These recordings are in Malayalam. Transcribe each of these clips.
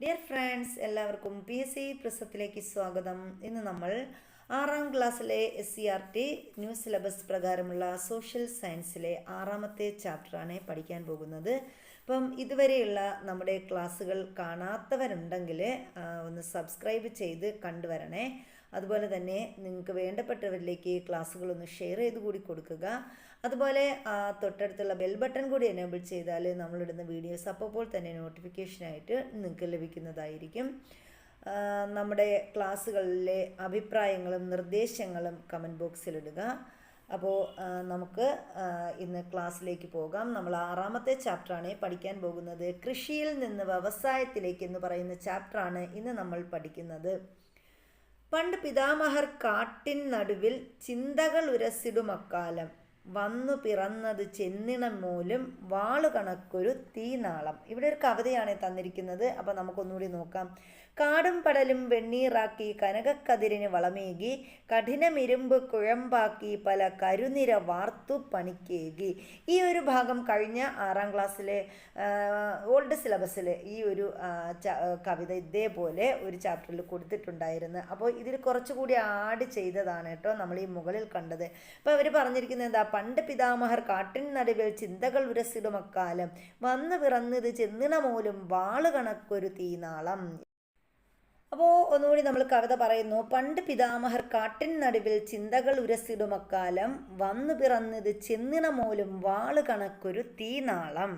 ഡിയർ ഫ്രണ്ട്സ്, എല്ലാവർക്കും PSC പ്രസത്തിലേക്ക് സ്വാഗതം. ഇന്ന് നമ്മൾ 6ാം ക്ലാസ്സിലെ SCERT ന്യൂ സിലബസ് പ്രകാരമുള്ള സോഷ്യൽ സയൻസിലെ 6ാമത്തെ ചാപ്റ്ററാണ് പഠിക്കാൻ പോകുന്നത്. അപ്പം ഇതുവരെയുള്ള നമ്മുടെ ക്ലാസ്സുകൾ കാണാത്തവരുണ്ടെങ്കിൽ ഒന്ന് സബ്സ്ക്രൈബ് ചെയ്ത് കണ്ടുവരണേ. അതുപോലെ തന്നെ നിങ്ങൾക്ക് വേണ്ടപ്പെട്ടവരിലേക്ക് ക്ലാസ്സുകളൊന്ന് ഷെയർ ചെയ്ത് കൂടി കൊടുക്കുക. അതുപോലെ തൊട്ടടുത്തുള്ള ബെൽ ബട്ടൺ കൂടി എനേബിൾ ചെയ്താൽ നമ്മളിടുന്ന വീഡിയോസ് അപ്പോൾ തന്നെ നോട്ടിഫിക്കേഷനായിട്ട് നിങ്ങൾക്ക് ലഭിക്കുന്നതായിരിക്കും. നമ്മുടെ ക്ലാസ്സുകളിലെ അഭിപ്രായങ്ങളും നിർദ്ദേശങ്ങളും കമൻറ്റ് ബോക്സിലിടുക. അപ്പോൾ നമുക്ക് ഇന്ന് ക്ലാസ്സിലേക്ക് പോകാം. നമ്മൾ 6ാമത്തെ ചാപ്റ്ററാണ് പഠിക്കാൻ പോകുന്നത്. കൃഷിയിൽ നിന്ന് വ്യവസായത്തിലേക്ക് എന്ന് പറയുന്ന ചാപ്റ്ററാണ് ഇന്ന് നമ്മൾ പഠിക്കുന്നത്. പണ്ട് പിതാമഹർ കാട്ടിൻ നടുവിൽ ചിന്തകൾ ഉരസിടുമക്കാലം വന്നു പിറന്നത് ചെന്നിണം മൂലം വാളു കണക്കൊരു തീനാളം. ഇവിടെ ഒരു കവിതയാണ് തന്നിരിക്കുന്നത്. അപ്പോൾ നമുക്കൊന്നുകൂടി നോക്കാം. കാടും പടലും വെണ്ണീറാക്കി കനകക്കതിരിന് വളമേകി കഠിനമിരുമ്പ് കുഴമ്പാക്കി പല കരുനിര വാർത്തു പണിക്കേകി. ഈ ഒരു ഭാഗം കഴിഞ്ഞ 6ാം ക്ലാസ്സിലെ ഓൾഡ് സിലബസിൽ ഈ ഒരു കവിത ഇതേപോലെ ഒരു ചാപ്റ്ററിൽ കൊടുത്തിട്ടുണ്ടായിരുന്നു. അപ്പോൾ ഇതിൽ കുറച്ചുകൂടി ആഡ് ചെയ്തതാണ് കേട്ടോ നമ്മൾ ഈ മുകളിൽ കണ്ടത്. അപ്പോൾ അവർ പറഞ്ഞിരിക്കുന്നത് എന്താ? പണ്ട് പിതാമഹർ കാട്ടിൻ നടുവിൽ ചിന്തകൾ ഉരസിടുമക്കാലം വന്നു പിറന്നത് ചെന്നിണ മൂലം വാളു കണക്കൊരു തീനാളം. അപ്പോൾ ഒന്നുകൂടി നമ്മൾ കവിത പറയുന്നു. പണ്ട് പിതാമഹർ കാട്ടിൻ നടുവിൽ ചിന്തകൾ ഉരസിടുമക്കാലം വന്നു പിറന്നത് ചെന്നിണ മൂലം വാളു കണക്കൊരു തീനാളം.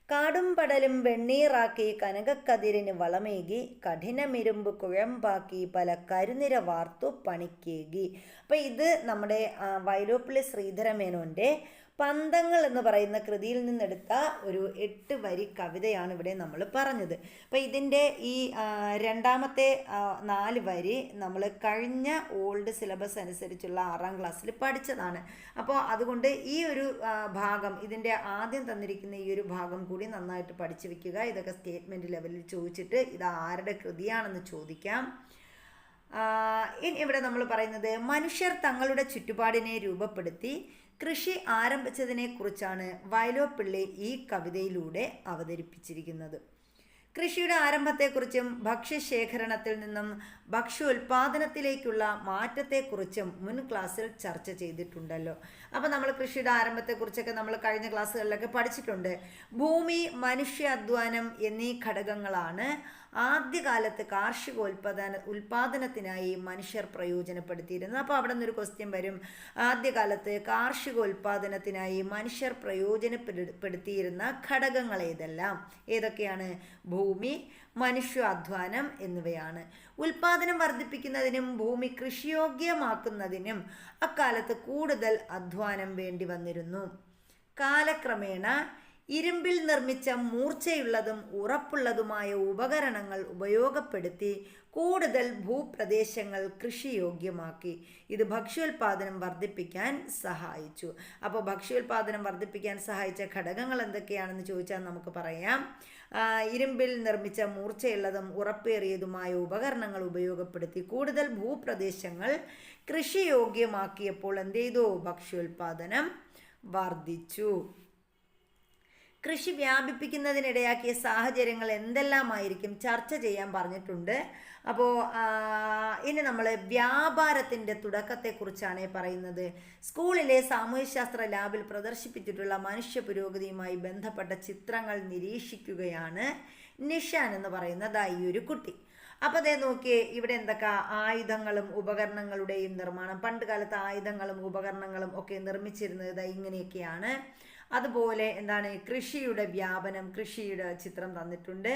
കാടും പടലും വെണ്ണീറാക്കി കനകക്കതിരിന് വളമേകി കഠിനമിരുമ്പ് കുഴമ്പാക്കി പല കരുനിര വാർത്തു പണിക്കേകി. അപ്പം ഇത് നമ്മുടെ വൈലോപ്പിള്ളി ശ്രീധരമേനോൻ്റെ പന്തങ്ങൾ എന്ന് പറയുന്ന കൃതിയിൽ നിന്നെടുത്ത ഒരു 8 വരി കവിതയാണ് ഇവിടെ നമ്മൾ പറഞ്ഞത്. അപ്പോൾ ഇതിൻ്റെ ഈ രണ്ടാമത്തെ 4 വരി നമ്മൾ കഴിഞ്ഞ ഓൾഡ് സിലബസ് അനുസരിച്ചുള്ള 6ാം ക്ലാസ്സിൽ പഠിച്ചതാണ്. അപ്പോൾ അതുകൊണ്ട് ഈ ഒരു ഭാഗം, ഇതിൻ്റെ ആദ്യം തന്നിരിക്കുന്ന ഈ ഒരു ഭാഗം കൂടി നന്നായിട്ട് പഠിച്ചു വെക്കുക. ഇതൊക്കെ സ്റ്റേറ്റ്മെൻറ്റ് ലെവലിൽ ചോദിച്ചിട്ട് ഇത് ആരുടെ കൃതിയാണെന്ന് ചോദിക്കാം. ഇനി ഇവിടെ നമ്മൾ പറയുന്നത് മനുഷ്യർ തങ്ങളുടെ ചുറ്റുപാടിനെ രൂപപ്പെടുത്തി കൃഷി ആരംഭിച്ചതിനെക്കുറിച്ചാണ് വയലോപ്പിള്ളി ഈ കവിതയിലൂടെ അവതരിപ്പിച്ചിരിക്കുന്നത്. കൃഷിയുടെ ആരംഭത്തെക്കുറിച്ചും ഭക്ഷ്യശേഖരണത്തിൽ നിന്നും ഭക്ഷ്യോൽപാദനത്തിലേക്കുള്ള മാറ്റത്തെക്കുറിച്ചും മുൻ ക്ലാസ്സിൽ ചർച്ച ചെയ്തിട്ടുണ്ടല്ലോ. അപ്പോൾ നമ്മൾ കൃഷിയുടെ ആരംഭത്തെക്കുറിച്ചൊക്കെ നമ്മൾ കഴിഞ്ഞ ക്ലാസ്സുകളിലൊക്കെ പഠിച്ചിട്ടുണ്ട്. ഭൂമി, മനുഷ്യ അധ്വാനം എന്നീ ഘടകങ്ങളാണ് ആദ്യകാലത്ത് ഉൽപാദനത്തിനായി മനുഷ്യർ പ്രയോജനപ്പെടുത്തിയിരുന്നത്. അപ്പോൾ അവിടെ നിന്നൊരു ക്വസ്റ്റ്യൻ വരും. ആദ്യകാലത്ത് ഉൽപാദനത്തിനായി മനുഷ്യർ പ്രയോജനപ്പെടുത്തിയിരുന്ന ഘടകങ്ങൾ ഏതൊക്കെയാണ്? ഭൂമി, മനുഷ്യാധ്വാനം എന്നിവയാണ്. ഉൽപാദനം വർദ്ധിപ്പിക്കുന്നതിനും ഭൂമി കൃഷിയോഗ്യമാക്കുന്നതിനും അക്കാലത്ത് കൂടുതൽ അധ്വാനം വേണ്ടി വന്നിരുന്നു. കാലക്രമേണ ഇരുമ്പിൽ നിർമ്മിച്ച മൂർച്ചയുള്ളതും ഉറപ്പുള്ളതുമായ ഉപകരണങ്ങൾ ഉപയോഗപ്പെടുത്തി കൂടുതൽ ഭൂപ്രദേശങ്ങൾ കൃഷിയോഗ്യമാക്കി. ഇത് ഭക്ഷ്യോൽപാദനം വർദ്ധിപ്പിക്കാൻ സഹായിച്ചു. അപ്പോൾ ഭക്ഷ്യോൽപാദനം വർദ്ധിപ്പിക്കാൻ സഹായിച്ച ഘടകങ്ങൾ എന്തൊക്കെയാണെന്ന് ചോദിച്ചാൽ നമുക്ക് പറയാം. ഇരുമ്പിൽ നിർമ്മിച്ച മൂർച്ചയുള്ളതും ഉറപ്പേറിയതുമായ ഉപകരണങ്ങൾ ഉപയോഗപ്പെടുത്തി കൂടുതൽ ഭൂപ്രദേശങ്ങൾ കൃഷിയോഗ്യമാക്കിയപ്പോൾ എന്ത് ചെയ്തു? ഭക്ഷ്യോൽപാദനം വർദ്ധിച്ചു. കൃഷി വ്യാപിപ്പിക്കുന്നതിനിടയാക്കിയ സാഹചര്യങ്ങൾ എന്തെല്ലാമായിരിക്കും ചർച്ച ചെയ്യാൻ പറഞ്ഞിട്ടുണ്ട്. അപ്പോൾ ഇനി നമ്മൾ വ്യാപാരത്തിൻ്റെ തുടക്കത്തെക്കുറിച്ചാണ് പറയുന്നത്. സ്കൂളിലെ സാമൂഹ്യശാസ്ത്ര ലാബിൽ പ്രദർശിപ്പിച്ചിട്ടുള്ള മനുഷ്യ പുരോഗതിയുമായി ബന്ധപ്പെട്ട ചിത്രങ്ങൾ നിരീക്ഷിക്കുകയാണ് നിഷാൻ എന്ന് പറയുന്നത് ഈ ഒരു കുട്ടി. അപ്പോൾ അതേ നോക്കിയേ, ഇവിടെ എന്തൊക്കെ ആയുധങ്ങളും ഉപകരണങ്ങളുടെയും നിർമ്മാണം. പണ്ട് കാലത്ത് ആയുധങ്ങളും ഉപകരണങ്ങളും ഒക്കെ നിർമ്മിച്ചിരുന്നത് ഇങ്ങനെയൊക്കെയാണ്. അതുപോലെ എന്താണ്? കൃഷിയുടെ വ്യാപനം, കൃഷിയുടെ ചിത്രം തന്നിട്ടുണ്ട്.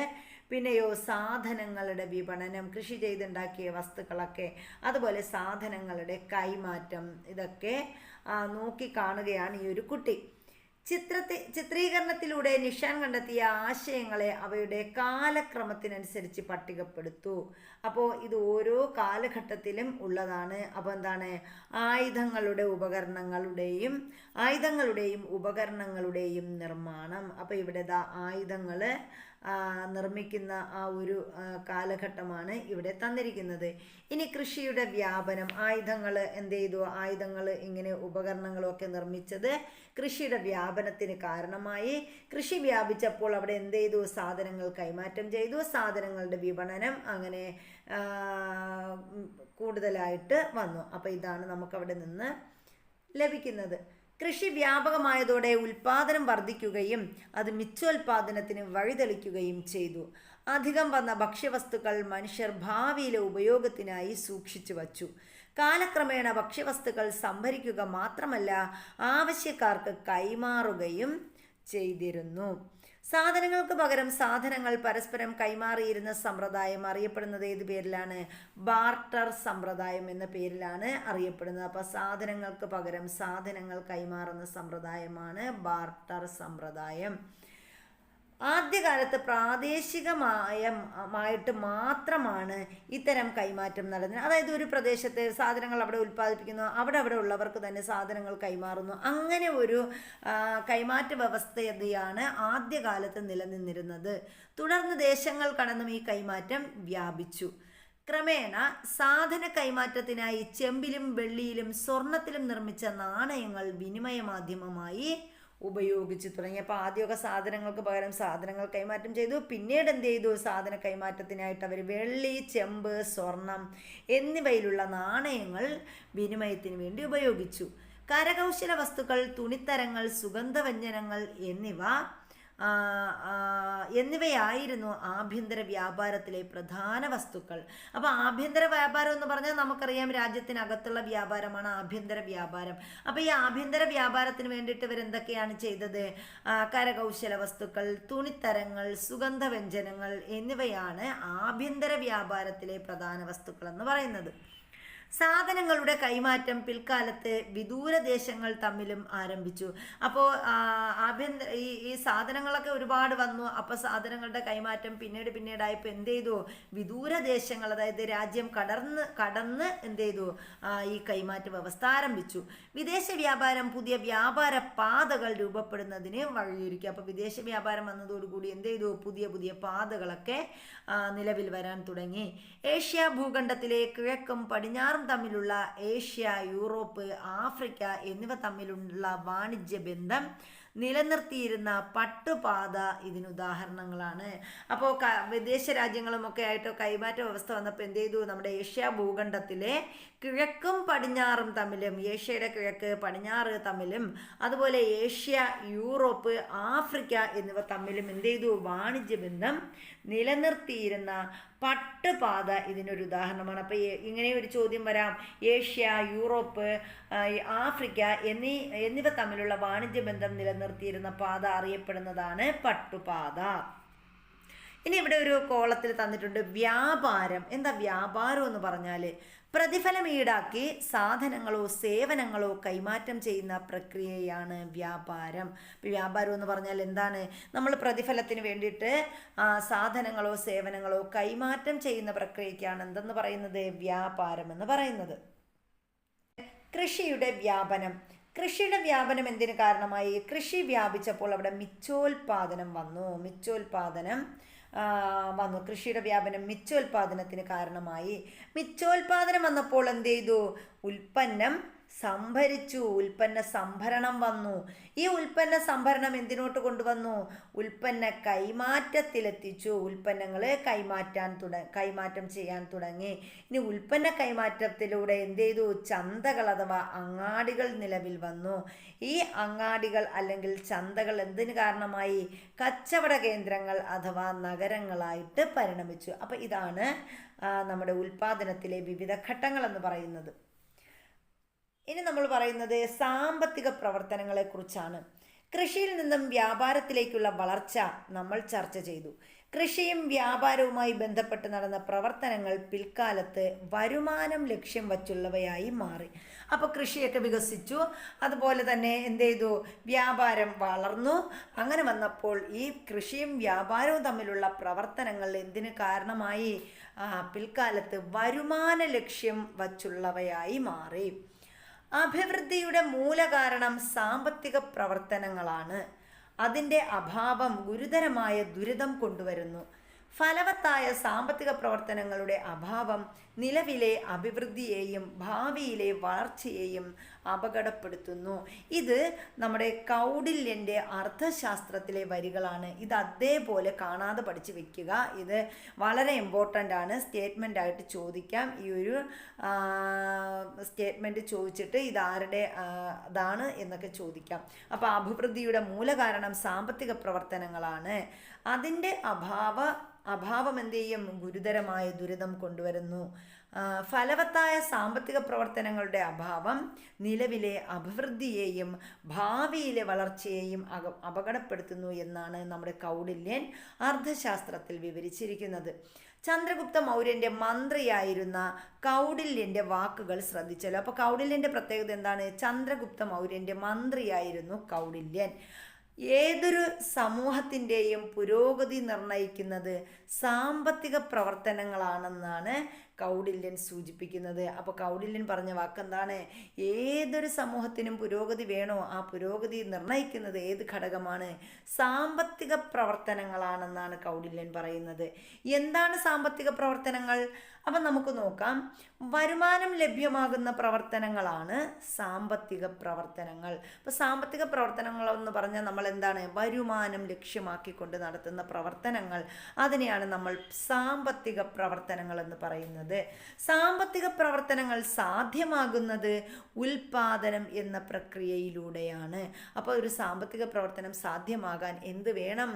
പിന്നെയോ സാധനങ്ങളുടെ വിപണനം, കൃഷി ചെയ്തുണ്ടാക്കിയ വസ്തുക്കളൊക്കെ, അതുപോലെ സാധനങ്ങളുടെ കൈമാറ്റം, ഇതൊക്കെ നോക്കി കാണുകയാണ് ഈ ഒരു കുട്ടി. ചിത്രീകരണത്തിലൂടെ നിഷാൻ കണ്ടെത്തിയ ആശയങ്ങളെ അവയുടെ കാലക്രമത്തിനനുസരിച്ച് പട്ടികപ്പെടുത്തു. അപ്പോൾ ഇത് ഓരോ കാലഘട്ടത്തിലും ഉള്ളതാണ്. അപ്പോൾ എന്താണ്? ആയുധങ്ങളുടെയും ഉപകരണങ്ങളുടെയും നിർമ്മാണം. അപ്പോൾ ഇവിടെ ആയുധങ്ങൾ നിർമ്മിക്കുന്ന ആ ഒരു കാലഘട്ടമാണ് ഇവിടെ തന്നിരിക്കുന്നത്. ഇനി കൃഷിയുടെ വ്യാപനം, ആയുധങ്ങൾ എന്ത് ചെയ്തു, ആയുധങ്ങൾ ഇങ്ങനെ ഉപകരണങ്ങളും ഒക്കെ നിർമ്മിച്ചത് കൃഷിയുടെ വ്യാപനത്തിന് കാരണമായി. കൃഷി വ്യാപിച്ചപ്പോൾ അവിടെ എന്ത് ചെയ്തു, സാധനങ്ങൾ കൈമാറ്റം ചെയ്തു, സാധനങ്ങളുടെ വിപണനം അങ്ങനെ കൂടുതലായിട്ട് വന്നു. അപ്പോൾ ഇതാണ് നമുക്കവിടെ നിന്ന് ലഭിക്കുന്നത്. കൃഷി വ്യാപകമായതോടെ ഉൽപാദനം വർദ്ധിക്കുകയും അത് മിച്ചോൽപാദനത്തിന് വഴിതെളിക്കുകയും ചെയ്തു. അധികം വന്ന ഭക്ഷ്യവസ്തുക്കൾ മനുഷ്യർ ഭാവിയിലെ ഉപയോഗത്തിനായി സൂക്ഷിച്ചു വച്ചു. കാലക്രമേണ ഭക്ഷ്യവസ്തുക്കൾ സംഭരിക്കുക മാത്രമല്ല ആവശ്യക്കാർക്ക് കൈമാറുകയും ചെയ്തിരുന്നു. സാധനങ്ങൾക്ക് പകരം സാധനങ്ങൾ പരസ്പരം കൈമാറിയിരുന്ന സമ്പ്രദായം അറിയപ്പെടുന്നത് ഏത് പേരിലാണ്? ബാർട്ടർ സമ്പ്രദായം എന്ന പേരിലാണ് അറിയപ്പെടുന്നത്. അപ്പോൾ സാധനങ്ങൾക്ക് പകരം സാധനങ്ങൾ കൈമാറുന്ന സമ്പ്രദായമാണ് ബാർട്ടർ സമ്പ്രദായം. ആദ്യകാലത്ത് പ്രാദേശികമായിട്ട് മാത്രമാണ് ഇത്തരം കൈമാറ്റം നടന്നത്. അതായത് ഒരു പ്രദേശത്തെ സാധനങ്ങൾ അവിടെ ഉൽപ്പാദിപ്പിക്കുന്നു, അവിടെ ഉള്ളവർക്ക് തന്നെ സാധനങ്ങൾ കൈമാറുന്നു. അങ്ങനെ ഒരു കൈമാറ്റ വ്യവസ്ഥയാണ് ആദ്യകാലത്ത് നിലനിന്നിരുന്നത്. തുടർന്ന് ദേശങ്ങൾ കടന്നും ഈ കൈമാറ്റം വ്യാപിച്ചു. ക്രമേണ സാധന കൈമാറ്റത്തിനായി ചെമ്പിലും വെള്ളിയിലും സ്വർണത്തിലും നിർമ്മിച്ച നാണയങ്ങൾ വിനിമയ മാധ്യമമായി ഉപയോഗിച്ചു തുടങ്ങി. അപ്പോൾ ആദ്യമൊക്കെ സാധനങ്ങൾക്ക് പകരം സാധനങ്ങൾ കൈമാറ്റം ചെയ്തു. പിന്നീട് എന്ത് ചെയ്തു, സാധന കൈമാറ്റത്തിനായിട്ട് അവർ വെള്ളി, ചെമ്പ്, സ്വർണം എന്നിവയിലുള്ള നാണയങ്ങൾ വിനിമയത്തിന് വേണ്ടി ഉപയോഗിച്ചു. കരകൗശല വസ്തുക്കൾ, തുണിത്തരങ്ങൾ, സുഗന്ധവ്യഞ്ജനങ്ങൾ എന്നിവയായിരുന്നു ആഭ്യന്തര വ്യാപാരത്തിലെ പ്രധാന വസ്തുക്കൾ. അപ്പോൾ ആഭ്യന്തര വ്യാപാരം എന്ന് പറഞ്ഞാൽ നമുക്കറിയാം രാജ്യത്തിനകത്തുള്ള വ്യാപാരമാണ് ആഭ്യന്തര വ്യാപാരം. അപ്പോൾ ഈ ആഭ്യന്തര വ്യാപാരത്തിന് വേണ്ടിയിട്ട് ഇവരെന്തൊക്കെയാണ് ചെയ്തത്? കരകൗശല വസ്തുക്കൾ, തുണിത്തരങ്ങൾ, സുഗന്ധവ്യഞ്ജനങ്ങൾ എന്നിവയാണ് ആഭ്യന്തര വ്യാപാരത്തിലെ പ്രധാന വസ്തുക്കൾ എന്ന് പറയുന്നത്. സാധനങ്ങളുടെ കൈമാറ്റം പിൽക്കാലത്ത് വിദൂര ദേശങ്ങൾ തമ്മിലും ആരംഭിച്ചു. അപ്പോൾ ഈ സാധനങ്ങളൊക്കെ ഒരുപാട് വന്നു. അപ്പോൾ സാധനങ്ങളുടെ കൈമാറ്റം പിന്നീടായപ്പോൾ എന്ത് ചെയ്തു, വിദൂര ദേശങ്ങൾ, അതായത് രാജ്യം കടന്ന് എന്ത് ചെയ്തു, ഈ കൈമാറ്റ വ്യവസ്ഥ ആരംഭിച്ചു. വിദേശ വ്യാപാരം പുതിയ വ്യാപാര പാതകൾ രൂപപ്പെടുന്നതിന് വഴിയൊരുക്കി. അപ്പോൾ വിദേശ വ്യാപാരം വന്നതോടുകൂടി എന്ത് ചെയ്തു, പുതിയ പാതകളൊക്കെ നിലവിൽ വരാൻ തുടങ്ങി. ഏഷ്യ ഭൂഖണ്ഡത്തിലെ കിഴക്കും പടിഞ്ഞാറും തമ്മിലുള്ള ഏഷ്യ, യൂറോപ്പ്, ആഫ്രിക്ക എന്നിവ തമ്മിലുള്ള വാണിജ്യ ബന്ധം നിലനിർത്തിയിരുന്ന പട്ടുപാത ഇതിനുദാഹരണങ്ങളാണ്. അപ്പോൾ വിദേശ രാജ്യങ്ങളുമൊക്കെ ആയിട്ട് കൈമാറ്റ വ്യവസ്ഥ വന്നപ്പോൾ എന്ത് ചെയ്തു, നമ്മുടെ ഏഷ്യ ഭൂഖണ്ഡത്തിലെ കിഴക്കും പടിഞ്ഞാറും തമ്മിലും, ഏഷ്യയുടെ കിഴക്ക് പടിഞ്ഞാറ് തമ്മിലും, അതുപോലെ ഏഷ്യ, യൂറോപ്പ്, ആഫ്രിക്ക എന്നിവ തമ്മിലും എന്ത് ചെയ്തു, വാണിജ്യ ബന്ധം നിലനിർത്തിയിരുന്ന പട്ടുപാത ഇതിനൊരു ഉദാഹരണമാണ്. അപ്പോൾ ഇങ്ങനെ ഒരു ചോദ്യം വരാം, ഏഷ്യ, യൂറോപ്പ്, ആഫ്രിക്ക എന്നിവ തമ്മിലുള്ള വാണിജ്യ ബന്ധം നിലനിർത്തിയിരുന്ന പാത അറിയപ്പെടുന്നതാണ് പട്ടുപാത. ഇനി ഇവിടെ ഒരു കോളത്തിൽ തന്നിട്ടുണ്ട് വ്യാപാരം. എന്താ വ്യാപാരം എന്ന് പറഞ്ഞാൽ? പ്രതിഫലം ഈടാക്കി സാധനങ്ങളോ സേവനങ്ങളോ കൈമാറ്റം ചെയ്യുന്ന പ്രക്രിയയാണ് വ്യാപാരം. വ്യാപാരം എന്ന് പറഞ്ഞാൽ എന്താണ്? നമ്മൾ പ്രതിഫലത്തിന് വേണ്ടിയിട്ട് സാധനങ്ങളോ സേവനങ്ങളോ കൈമാറ്റം ചെയ്യുന്ന പ്രക്രിയയ്ക്കാണ് എന്തെന്ന് പറയുന്നത്? വ്യാപാരം എന്ന് പറയുന്നത്. കൃഷിയുടെ വ്യാപനം. കൃഷിയുടെ വ്യാപനം എന്തിനു കാരണമായി? കൃഷി വ്യാപിച്ചപ്പോൾ അവിടെ മിച്ചോൽപാദനം വന്നു. കൃഷിയുടെ വ്യാപനം മിച്ചോൽപാദനത്തിന് കാരണമായി. മിച്ചോൽപാദനം വന്നപ്പോൾ എന്ത് ചെയ്തു? ഉൽപ്പന്നം സംഭരിച്ചു, ഉൽപ്പന്ന സംഭരണം വന്നു. ഈ ഉൽപ്പന്ന സംഭരണം എന്തിനോട്ട് കൊണ്ടുവന്നു? ഉൽപ്പന്ന കൈമാറ്റത്തിലെത്തിച്ചു. ഉൽപ്പന്നങ്ങൾ കൈമാറ്റം ചെയ്യാൻ തുടങ്ങി. ഇനി ഉൽപ്പന്ന കൈമാറ്റത്തിലൂടെ എന്ത് ചെയ്തു? ചന്തകൾ അഥവാ അങ്ങാടികൾ നിലവിൽ വന്നു. ഈ അങ്ങാടികൾ അല്ലെങ്കിൽ ചന്തകൾ എന്തിനു കാരണമായി? കച്ചവട കേന്ദ്രങ്ങൾ അഥവാ നഗരങ്ങളായിട്ട് പരിണമിച്ചു. അപ്പോൾ ഇതാണ് നമ്മുടെ ഉൽപാദനത്തിലെ വിവിധ ഘട്ടങ്ങൾ എന്ന് പറയുന്നത്. ഇനി നമ്മൾ പറയുന്നത് സാമ്പത്തിക പ്രവർത്തനങ്ങളെ കുറിച്ചാണ്. കൃഷിയിൽ നിന്നും വ്യാപാരത്തിലേക്കുള്ള വളർച്ച നമ്മൾ ചർച്ച ചെയ്തു. കൃഷിയും വ്യാപാരവുമായി ബന്ധപ്പെട്ട് നടന്ന പ്രവർത്തനങ്ങൾ പിൽക്കാലത്ത് വരുമാനം ലക്ഷ്യം വച്ചുള്ളവയായി മാറി. അപ്പോൾ കൃഷിയൊക്കെ വികസിച്ചു, അതുപോലെ തന്നെ എന്ത് ചെയ്തു? വ്യാപാരം വളർന്നു. അങ്ങനെ വന്നപ്പോൾ ഈ കൃഷിയും വ്യാപാരവും തമ്മിലുള്ള പ്രവർത്തനങ്ങൾ എന്തിന് കാരണമായി? പിൽക്കാലത്ത് വരുമാന ലക്ഷ്യം വച്ചുള്ളവയായി മാറി. അഭിവൃദ്ധിയുടെ മൂലകാരണം സാമ്പത്തിക പ്രവർത്തനങ്ങളാണ്. അതിൻ്റെ അഭാവം ഗുരുതരമായ ദുരിതം കൊണ്ടുവരുന്നു. ഫലവത്തായ സാമ്പത്തിക പ്രവർത്തനങ്ങളുടെ അഭാവം നിലവിലെ അഭിവൃദ്ധിയെയും ഭാവിയിലെ വളർച്ചയെയും അപകടപ്പെടുത്തുന്നു. ഇത് നമ്മുടെ കൗടില്യൻ്റെ അർത്ഥശാസ്ത്രത്തിലെ വരികളാണ്. ഇത് അതേപോലെ കാണാതെ പഠിച്ചു വെക്കുക. ഇത് വളരെ ഇമ്പോർട്ടൻ്റ് ആണ്. സ്റ്റേറ്റ്മെൻ്റ് ആയിട്ട് ചോദിക്കാം. ഈ ഒരു സ്റ്റേറ്റ്മെൻറ്റ് ചോദിച്ചിട്ട് ഇതാരുടെ അതാണ് എന്നൊക്കെ ചോദിക്കാം. അപ്പോൾ അഭിവൃദ്ധിയുടെ മൂലകാരണം സാമ്പത്തിക പ്രവർത്തനങ്ങളാണ്. അതിൻ്റെ അഭാവം എന്ത് ചെയ്യും? ഗുരുതരമായ ദുരിതം കൊണ്ടുവരുന്നു. ഫലവത്തായ സാമ്പത്തിക പ്രവർത്തനങ്ങളുടെ അഭാവം നിലവിലെ അഭിവൃദ്ധിയെയും ഭാവിയിലെ വളർച്ചയെയും അപകടപ്പെടുത്തുന്നു എന്നാണ് നമ്മുടെ കൗടില്യൻ അർത്ഥശാസ്ത്രത്തിൽ വിവരിച്ചിരിക്കുന്നത്. ചന്ദ്രഗുപ്ത മൗര്യൻ്റെ മന്ത്രിയായിരുന്ന കൗടില്യൻ്റെ വാക്കുകൾ ശ്രദ്ധിച്ചല്ലോ. അപ്പോൾ കൗടില്യൻ്റെ പ്രത്യേകത എന്താണ്? ചന്ദ്രഗുപ്ത മൗര്യൻ്റെ മന്ത്രിയായിരുന്നു കൗടില്യൻ. ഏതൊരു സമൂഹത്തിൻ്റെയും പുരോഗതി നിർണ്ണയിക്കുന്നത് സാമ്പത്തിക പ്രവർത്തനങ്ങളാണെന്നാണ് കൗടില്യൻ സൂചിപ്പിക്കുന്നത്. അപ്പോൾ കൗടില്യൻ പറഞ്ഞ വാക്കെന്താണ്? ഏതൊരു സമൂഹത്തിനും പുരോഗതി വേണോ, ആ പുരോഗതി നിർണ്ണയിക്കുന്നത് ഏത് ഘടകമാണ്? സാമ്പത്തിക പ്രവർത്തനങ്ങളാണെന്നാണ് കൗടില്യൻ പറയുന്നത്. എന്താണ് സാമ്പത്തിക പ്രവർത്തനങ്ങൾ? അപ്പം നമുക്ക് നോക്കാം. വരുമാനം ലഭ്യമാകുന്ന പ്രവർത്തനങ്ങളാണ് സാമ്പത്തിക പ്രവർത്തനങ്ങൾ. അപ്പോൾ സാമ്പത്തിക പ്രവർത്തനങ്ങൾ എന്ന് പറഞ്ഞാൽ നമ്മൾ എന്താണ്? വരുമാനം ലക്ഷ്യമാക്കിക്കൊണ്ട് നടത്തുന്ന പ്രവർത്തനങ്ങൾ, അതിനെയാണ് നമ്മൾ സാമ്പത്തിക പ്രവർത്തനങ്ങൾ എന്ന് പറയുന്നത്. സാമ്പത്തിക പ്രവർത്തനങ്ങൾ സാധ്യമാകുന്നത് ഉൽപാദനം എന്ന പ്രക്രിയയിലൂടെയാണ്. അപ്പോൾ ഒരു സാമ്പത്തിക പ്രവർത്തനം സാധ്യമാകാൻ എന്ത് വേണം?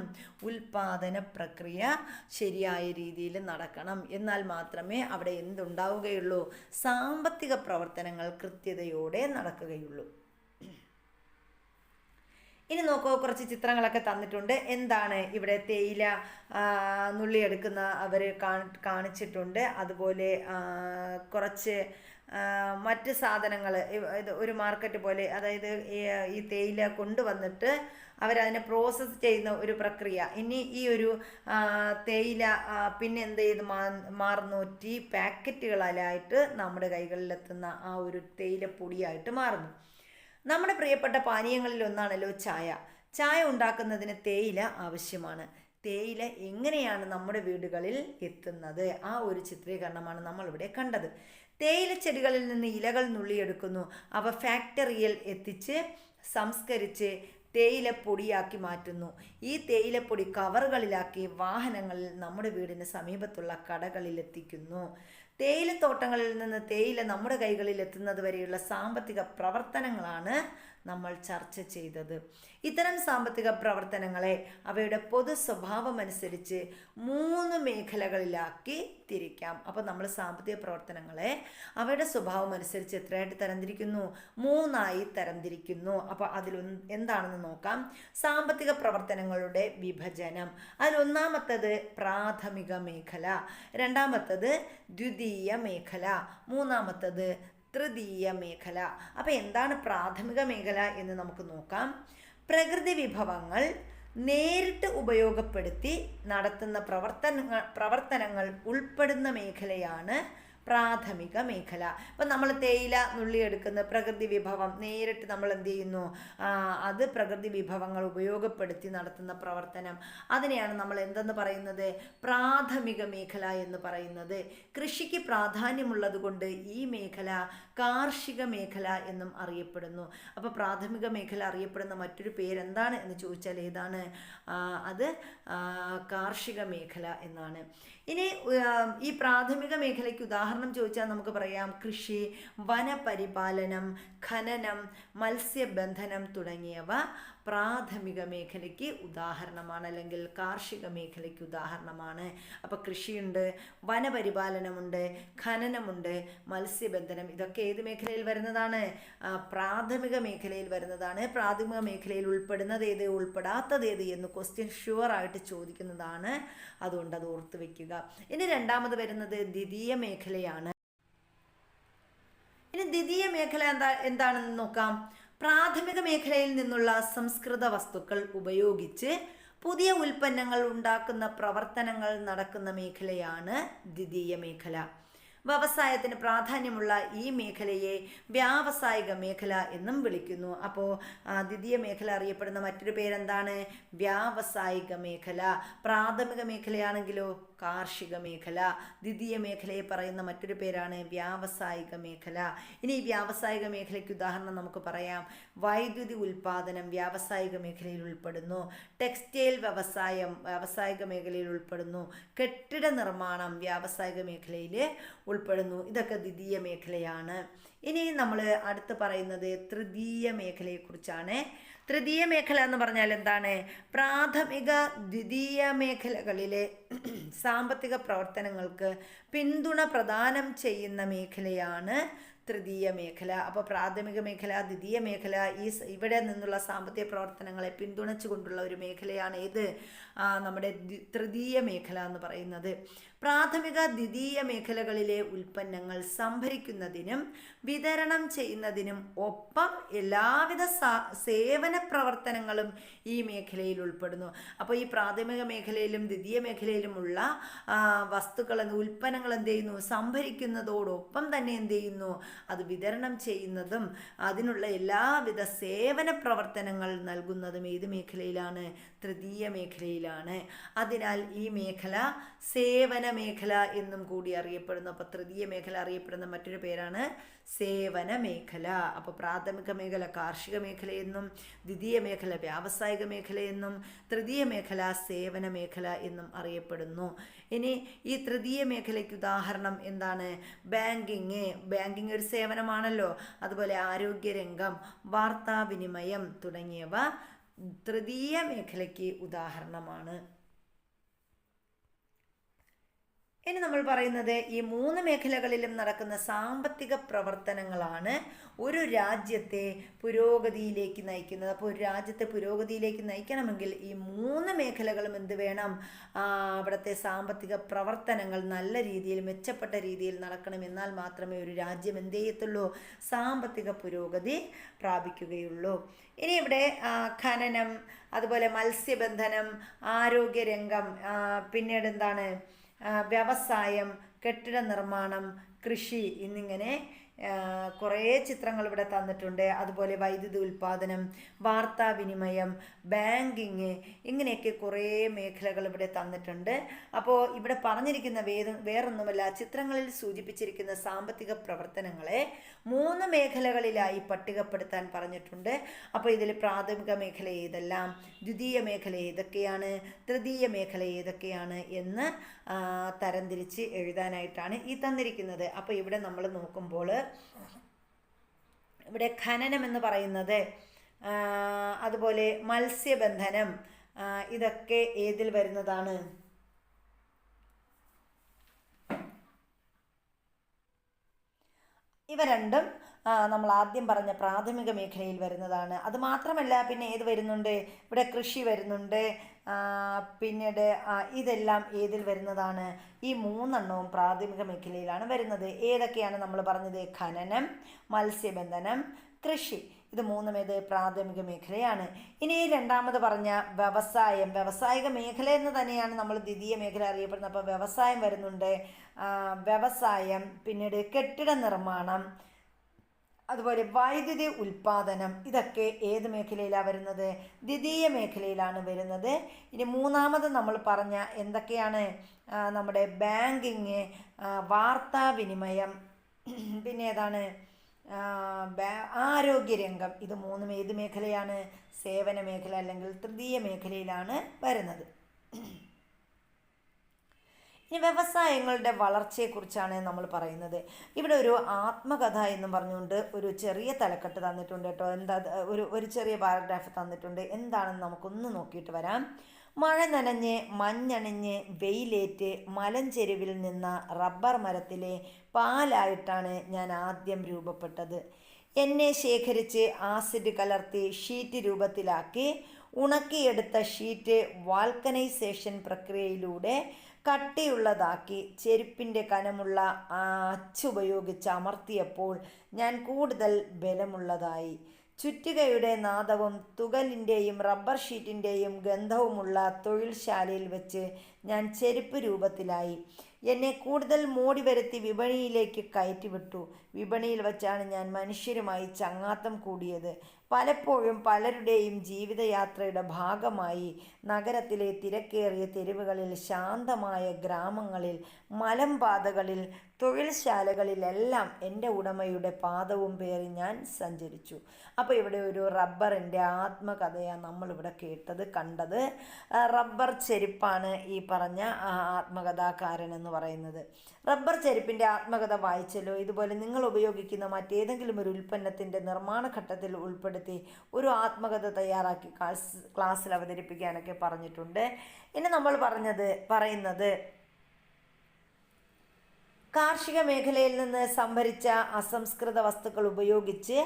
ഉൽപാദന പ്രക്രിയ ശരിയായ രീതിയിൽ നടക്കണം. എന്നാൽ മാത്രമേ അവിടെ എന്തുണ്ടാവുകയുള്ളൂ? സാമ്പത്തിക പ്രവർത്തനങ്ങൾ കൃത്യതയോടെ നടക്കുകയുള്ളൂ. ഇനി നോക്കൂ, കുറച്ച് ചിത്രങ്ങളൊക്കെ തന്നിട്ടുണ്ട്. എന്താണ് ഇവിടെ? തേയില നുള്ളിയെടുക്കുന്ന അവർ കാണിച്ചിട്ടുണ്ട്. അതുപോലെ കുറച്ച് മറ്റ് സാധനങ്ങൾ, ഇത് ഒരു മാർക്കറ്റ് പോലെ, അതായത് ഈ തേയില കൊണ്ടുവന്നിട്ട് അവരതിനെ പ്രോസസ്സ് ചെയ്യുന്ന ഒരു പ്രക്രിയ. ഇനി ഈ ഒരു തേയില പിന്നെ എന്ത് ചെയ്ത് മാറുന്നു? ടീ പാക്കറ്റുകളിലായിട്ട് നമ്മുടെ കൈകളിലെത്തുന്ന ആ ഒരു തേയില പൊടിയായിട്ട് മാറുന്നു. നമ്മുടെ പ്രിയപ്പെട്ട പാനീയങ്ങളിൽ ഒന്നാണല്ലോ ചായ. ചായ ഉണ്ടാക്കുന്നതിന് തേയില ആവശ്യമാണ്. തേയില എങ്ങനെയാണ് നമ്മുടെ വീടുകളിൽ എത്തുന്നത്? ആ ഒരു ചിത്രീകരണമാണ് നമ്മളിവിടെ കണ്ടത്. തേയില ചെടികളിൽ നിന്ന് ഇലകൾ നുള്ളിയെടുക്കുന്നു. അവ ഫാക്ടറിയിൽ എത്തിച്ച് സംസ്കരിച്ച് തേയിലപ്പൊടിയാക്കി മാറ്റുന്നു. ഈ തേയിലപ്പൊടി കവറുകളിലാക്കി വാഹനങ്ങളിൽ നമ്മുടെ വീടിന് സമീപത്തുള്ള കടകളിൽ എത്തിക്കുന്നു. തേയിലത്തോട്ടങ്ങളിൽ നിന്ന് തേയില നമ്മുടെ കൈകളിൽ എത്തുന്നത് വരെയുള്ള സാമ്പത്തിക പ്രവർത്തനങ്ങളാണ് നമ്മൾ ചർച്ച ചെയ്തത്. ഇത്തരം സാമ്പത്തിക പ്രവർത്തനങ്ങളെ അവയുടെ പൊതു സ്വഭാവം അനുസരിച്ച് 3 മേഖലകളിലാക്കി തിരിക്കാം. അപ്പോൾ നമ്മൾ സാമ്പത്തിക പ്രവർത്തനങ്ങളെ അവയുടെ സ്വഭാവം അനുസരിച്ച് എത്രയായിട്ട് തരംതിരിക്കുന്നു? 3ആയി തരംതിരിക്കുന്നു. അപ്പോൾ എന്താണെന്ന് നോക്കാം. സാമ്പത്തിക പ്രവർത്തനങ്ങളുടെ വിഭജനം. അതിലൊന്നാമത്തത് പ്രാഥമിക മേഖല, രണ്ടാമത്തത് ദ്വിതീയ മേഖല, മൂന്നാമത്തത് തൃതീയ മേഖല. അപ്പോൾ എന്താണ് പ്രാഥമിക മേഖല എന്ന് നമുക്ക് നോക്കാം. പ്രകൃതി വിഭവങ്ങൾ നേരിട്ട് ഉപയോഗപ്പെടുത്തി നടത്തുന്ന പ്രവർത്തനങ്ങൾ ഉൾപ്പെടുന്ന മേഖലയാണ് പ്രാഥമിക മേഖല. ഇപ്പം നമ്മൾ തേയില നുള്ളിയെടുക്കുന്ന പ്രകൃതി വിഭവം നേരിട്ട് നമ്മൾ എന്ത് ചെയ്യുന്നു? അത് പ്രകൃതി വിഭവങ്ങൾ ഉപയോഗപ്പെടുത്തി നടത്തുന്ന പ്രവർത്തനം, അതിനെയാണ് നമ്മൾ എന്തെന്ന് പറയുന്നത്? പ്രാഥമിക മേഖല എന്ന് പറയുന്നത്. കൃഷിക്ക് പ്രാധാന്യമുള്ളത് കൊണ്ട് ഈ മേഖല കാർഷിക മേഖല എന്നും അറിയപ്പെടുന്നു. അപ്പോൾ പ്രാഥമിക മേഖല അറിയപ്പെടുന്ന മറ്റൊരു പേരെന്താണ് എന്ന് ചോദിച്ചാൽ ഏതാണ്? അത് കാർഷിക മേഖല എന്നാണ്. ഇനി ഈ പ്രാഥമിക മേഖലയ്ക്ക് ഉദാഹരണം ചോദിച്ചാൽ നമുക്ക് പറയാം കൃഷി, വനപരിപാലനം, ഖനനം, മത്സ്യബന്ധനം തുടങ്ങിയവ പ്രാഥമിക മേഖലയ്ക്ക് ഉദാഹരണമാണ്, അല്ലെങ്കിൽ കാർഷിക മേഖലയ്ക്ക് ഉദാഹരണമാണ്. അപ്പോൾ കൃഷിയുണ്ട്, വനപരിപാലനമുണ്ട്, ഖനനമുണ്ട്, മത്സ്യബന്ധനം, ഇതൊക്കെ ഏത് മേഖലയിൽ വരുന്നതാണ്? പ്രാഥമിക മേഖലയിൽ വരുന്നതാണ്. പ്രാഥമിക മേഖലയിൽ ഉൾപ്പെടുന്നത് ഏത്, ഉൾപ്പെടാത്തത് ഏത് എന്ന് ക്വസ്റ്റ്യൻ ഷുവറായിട്ട് ചോദിക്കുന്നതാണ്. അതുകൊണ്ട് അത് ഓർത്ത് വയ്ക്കുക. ഇനി രണ്ടാമത് വരുന്നത് ദ്വിതീയ മേഖലയാണ്. ഇനി ദ്വിതീയ മേഖല എന്താണെന്ന് നോക്കാം. പ്രാഥമിക മേഖലയിൽ നിന്നുള്ള സംസ്കൃത വസ്തുക്കൾ ഉപയോഗിച്ച് പുതിയ ഉൽപ്പന്നങ്ങൾ ഉണ്ടാക്കുന്ന പ്രവർത്തനങ്ങൾ നടക്കുന്ന മേഖലയാണ് ദ്വിതീയ മേഖല. വ്യവസായത്തിന് പ്രാധാന്യമുള്ള ഈ മേഖലയെ വ്യാവസായിക മേഖല എന്നും വിളിക്കുന്നു. അപ്പോൾ ദ്വിതീയ മേഖല അറിയപ്പെടുന്ന മറ്റൊരു പേരെന്താണ്? വ്യാവസായിക മേഖല. പ്രാഥമിക മേഖലയാണെങ്കിലോ കാർഷിക മേഖല. ദ്വിതീയ മേഖലയെ പറയുന്ന മറ്റൊരു പേരാണ് വ്യാവസായിക മേഖല. ഇനി ഈ വ്യാവസായിക മേഖലയ്ക്ക് ഉദാഹരണം നമുക്ക് പറയാം. വൈദ്യുതി ഉൽപാദനം വ്യാവസായിക മേഖലയിൽ ഉൾപ്പെടുന്നു. ടെക്സ്റ്റൈൽ വ്യവസായം വ്യാവസായിക മേഖലയിൽ ഉൾപ്പെടുന്നു. കെട്ടിട നിർമ്മാണം വ്യാവസായിക മേഖലയിൽ ഉൾപ്പെടുന്നു. ഇതൊക്കെ ദ്വിതീയ മേഖലയാണ്. ഇനി നമ്മൾ അടുത്ത് പറയുന്നത് തൃതീയ മേഖലയെക്കുറിച്ചാണ്. തൃതീയ മേഖല എന്ന് പറഞ്ഞാൽ എന്താണ്? പ്രാഥമിക ദ്വിതീയ മേഖലകളിലെ സാമ്പത്തിക പ്രവർത്തനങ്ങൾക്ക് പിന്തുണ പ്രദാനം ചെയ്യുന്ന മേഖലയാണ് തൃതീയ മേഖല. അപ്പോൾ പ്രാഥമിക മേഖല, ദ്വിതീയ മേഖല, ഇവിടെ നിന്നുള്ള സാമ്പത്തിക പ്രവർത്തനങ്ങളെ പിന്തുണച്ചു കൊണ്ടുള്ള ഒരു മേഖലയാണ് ഏത്? നമ്മുടെ തൃതീയ മേഖല എന്ന് പറയുന്നത്. പ്രാഥമിക ദ്വിതീയ മേഖലകളിലെ ഉൽപ്പന്നങ്ങൾ സംഭരിക്കുന്നതിനും വിതരണം ചെയ്യുന്നതിനും ഒപ്പം എല്ലാവിധ സേവന പ്രവർത്തനങ്ങളും ഈ മേഖലയിൽ ഉൾപ്പെടുന്നു. അപ്പോൾ ഈ പ്രാഥമിക മേഖലയിലും ദ്വിതീയ മേഖലയിലുമുള്ള വസ്തുക്കൾ, ഉൽപ്പന്നങ്ങൾ എന്ത് ചെയ്യുന്നു? സംഭരിക്കുന്നതോടൊപ്പം തന്നെ എന്ത് ചെയ്യുന്നു? അത് വിതരണം ചെയ്യുന്നതും അതിനുള്ള എല്ലാവിധ സേവന പ്രവർത്തനങ്ങൾ നൽകുന്നതും ഏത് മേഖലയിലാണ്? തൃതീയ മേഖലയിലാണ്. അതിനാൽ ഈ മേഖല സേവന മേഖല എന്നും കൂടി അറിയപ്പെടുന്നു. അപ്പോൾ തൃതീയ മേഖല അറിയപ്പെടുന്ന മറ്റൊരു പേരാണ് സേവന മേഖല. അപ്പോൾ പ്രാഥമിക മേഖല കാർഷിക മേഖലയെന്നും, ദ്വിതീയ മേഖല വ്യാവസായിക മേഖലയെന്നും, തൃതീയ മേഖല സേവന മേഖല എന്നും അറിയപ്പെടുന്നു. ഇനി ഈ തൃതീയ മേഖലയ്ക്ക് ഉദാഹരണം എന്താണ്? ബാങ്കിങ് ഒരു സേവനമാണല്ലോ. അതുപോലെ ആരോഗ്യരംഗം, വാർത്താവിനിമയം തുടങ്ങിയവ തൃതീയ മേഖലയ്ക്ക് ഉദാഹരണമാണ്. ഇനി നമ്മൾ പറയുന്നത് ഈ മൂന്ന് മേഖലകളിലും നടക്കുന്ന സാമ്പത്തിക പ്രവർത്തനങ്ങളാണ് ഒരു രാജ്യത്തെ പുരോഗതിയിലേക്ക് നയിക്കുന്നത്. അപ്പോൾ ഒരു രാജ്യത്തെ പുരോഗതിയിലേക്ക് നയിക്കണമെങ്കിൽ ഈ മൂന്ന് മേഖലകളും എന്ത് വേണം? അവിടുത്തെ സാമ്പത്തിക പ്രവർത്തനങ്ങൾ നല്ല രീതിയിൽ, മെച്ചപ്പെട്ട രീതിയിൽ നടക്കണം. എന്നാൽ മാത്രമേ ഒരു രാജ്യം എന്ത് ചെയ്യത്തുള്ളൂ? സാമ്പത്തിക പുരോഗതി പ്രാപിക്കുകയുള്ളൂ. ഇനി ഇവിടെ ഖനനം, അതുപോലെ മത്സ്യബന്ധനം, ആരോഗ്യരംഗം, പിന്നീട് എന്താണ്? വ്യവസായം, കെട്ടിട നിർമ്മാണം, കൃഷി എന്നിങ്ങനെ കുറേ ചിത്രങ്ങൾ ഇവിടെ തന്നിട്ടുണ്ട്. അതുപോലെ വൈദ്യുതി ഉൽപാദനം, വാർത്താവിനിമയം, ബാങ്കിങ്, ഇങ്ങനെയൊക്കെ കുറേ മേഖലകൾ ഇവിടെ തന്നിട്ടുണ്ട്. അപ്പോൾ ഇവിടെ പറഞ്ഞിരിക്കുന്ന വേറൊന്നുമല്ല, ചിത്രങ്ങളിൽ സൂചിപ്പിച്ചിരിക്കുന്ന സാമ്പത്തിക പ്രവർത്തനങ്ങളെ മൂന്ന് മേഖലകളിലായി പട്ടികപ്പെടുത്താൻ പറഞ്ഞിട്ടുണ്ട്. അപ്പോൾ ഇതിൽ പ്രാഥമിക മേഖല ഏതെല്ലാം, ദ്വിതീയ മേഖല ഏതൊക്കെയാണ്, തൃതീയ മേഖല ഏതൊക്കെയാണ് എന്ന് തരംതിരിച്ച് എഴുതാനായിട്ടാണ് ഈ തന്നിരിക്കുന്നത്. അപ്പോൾ ഇവിടെ നമ്മൾ നോക്കുമ്പോൾ ഇവിടെ ഖനനം എന്ന് പറയുന്നത്, അതുപോലെ മത്സ്യബന്ധനം, ഇതൊക്കെ ഏതിൽ വരുന്നതാണ്? ഇവ രണ്ടും നമ്മൾ ആദ്യം പറഞ്ഞ പ്രാഥമിക മേഖലയിൽ വരുന്നതാണ്. അത് മാത്രമല്ല പിന്നെ ഏത് വരുന്നുണ്ട്? ഇവിടെ കൃഷി വരുന്നുണ്ട്. പിന്നീട് ഇതെല്ലാം ഏതിൽ വരുന്നതാണ്? ഈ മൂന്നെണ്ണവും പ്രാഥമിക മേഖലയിലാണ് വരുന്നത്. ഏതൊക്കെയാണ് നമ്മൾ പറഞ്ഞത്? ഖനനം, മത്സ്യബന്ധനം, കൃഷി. ഇത് മൂന്നും ഏത്? പ്രാഥമിക മേഖലയാണ്. ഇനി രണ്ടാമത് പറഞ്ഞ വ്യവസായം, വ്യാവസായിക മേഖല എന്ന് തന്നെയാണ് നമ്മൾ ദ്വിതീയ മേഖല അറിയപ്പെടുന്നത്. അപ്പോൾ വ്യവസായം വരുന്നുണ്ട്. വ്യവസായം, പിന്നീട് കെട്ടിട നിർമ്മാണം, അതുപോലെ വൈദ്യുതി ഉൽപാദനം, ഇതൊക്കെ ഏത് മേഖലയിലാണ് വരുന്നത്? ദ്വിതീയ മേഖലയിലാണ് വരുന്നത്. ഇനി മൂന്നാമത് നമ്മൾ പറഞ്ഞ എന്തൊക്കെയാണ്? നമ്മുടെ ബാങ്കിങ്, വാർത്താവിനിമയം, പിന്നെ ഏതാണ്? ആരോഗ്യരംഗം. ഇത് മൂന്നും ഏത് മേഖലയാണ്? സേവന മേഖല അല്ലെങ്കിൽ തൃതീയ മേഖലയിലാണ് വരുന്നത്. ഇനി വ്യവസായങ്ങളുടെ വളർച്ചയെക്കുറിച്ചാണ് നമ്മൾ പറയുന്നത്. ഇവിടെ ഒരു ആത്മകഥ എന്നും പറഞ്ഞുകൊണ്ട് ഒരു ചെറിയ തലക്കെട്ട് തന്നിട്ടുണ്ട് കേട്ടോ. എന്താ ഒരു ചെറിയ പാരഗ്രാഫ് തന്നിട്ടുണ്ട്. എന്താണെന്ന് നമുക്കൊന്ന് നോക്കിയിട്ട് വരാം. മഴ നനഞ്ഞ് മഞ്ഞണിഞ്ഞ് വെയിലേറ്റ് മലഞ്ചെരുവിൽ നിന്ന റബ്ബർ മരത്തിലെ പാലായിട്ടാണ് ഞാൻ ആദ്യം രൂപപ്പെട്ടത്. എന്നെ ശേഖരിച്ച് ആസിഡ് കലർത്തി ഷീറ്റ് രൂപത്തിലാക്കി ഉണക്കിയെടുത്ത ഷീറ്റ് വാൾക്കനൈസേഷൻ പ്രക്രിയയിലൂടെ കട്ടിയുള്ളതാക്കി ചെരുപ്പിൻ്റെ കനമുള്ള അച്ചുപയോഗിച്ച് അമർത്തിയപ്പോൾ ഞാൻ കൂടുതൽ ബലമുള്ളതായി. ചുറ്റികയുടെ നാദവും തുകലിൻ്റെയും റബ്ബർ ഷീറ്റിൻ്റെയും ഗന്ധവുമുള്ള തൊഴിൽശാലയിൽ വെച്ച് ഞാൻ ചെരുപ്പ് രൂപത്തിലായി. എന്നെ കൂടുതൽ മോടി വരുത്തി വിപണിയിലേക്ക് കയറ്റിവിട്ടു. വിപണിയിൽ വച്ചാണ് ഞാൻ മനുഷ്യരുമായി ചങ്ങാത്തം കൂടിയത്. പലപ്പോഴും പലരുടെയും ജീവിതയാത്രയുടെ ഭാഗമായി നഗരത്തിലെ തിരക്കേറിയ തെരുവുകളിൽ, ശാന്തമായ ഗ്രാമങ്ങളിൽ, മലമ്പാതകളിൽ, തൊഴിൽശാലകളിലെല്ലാം എൻ്റെ ഉടമയുടെ പാദവും പേറി ഞാൻ സഞ്ചരിച്ചു. അപ്പോൾ ഇവിടെ ഒരു റബ്ബറിൻ്റെ ആത്മകഥയാണ് നമ്മളിവിടെ കേട്ടത്, കണ്ടത്. റബ്ബർ ചെരുപ്പാണ് ഈ പറഞ്ഞ ആത്മകഥാകാരൻ എന്ന് പറയുന്നത്. റബ്ബർ ചെരുപ്പിൻ്റെ ആത്മകഥ വായിച്ചല്ലോ. ഇതുപോലെ നിങ്ങൾ ഉപയോഗിക്കുന്ന മറ്റേതെങ്കിലും ഒരു ഉൽപ്പന്നത്തിൻ്റെ നിർമ്മാണ ഘട്ടത്തിൽ ഉൾപ്പെടുത്തി ഒരു ആത്മകഥ തയ്യാറാക്കി ക്ലാസ്സിൽ അവതരിപ്പിക്കാനൊക്കെ പറഞ്ഞിട്ടുണ്ട്. ഇനി നമ്മൾ പറയുന്നത് കാർഷിക മേഖലയിൽ നിന്ന് സംഭരിച്ച അസംസ്കൃത വസ്തുക്കൾ ഉപയോഗിച്ച്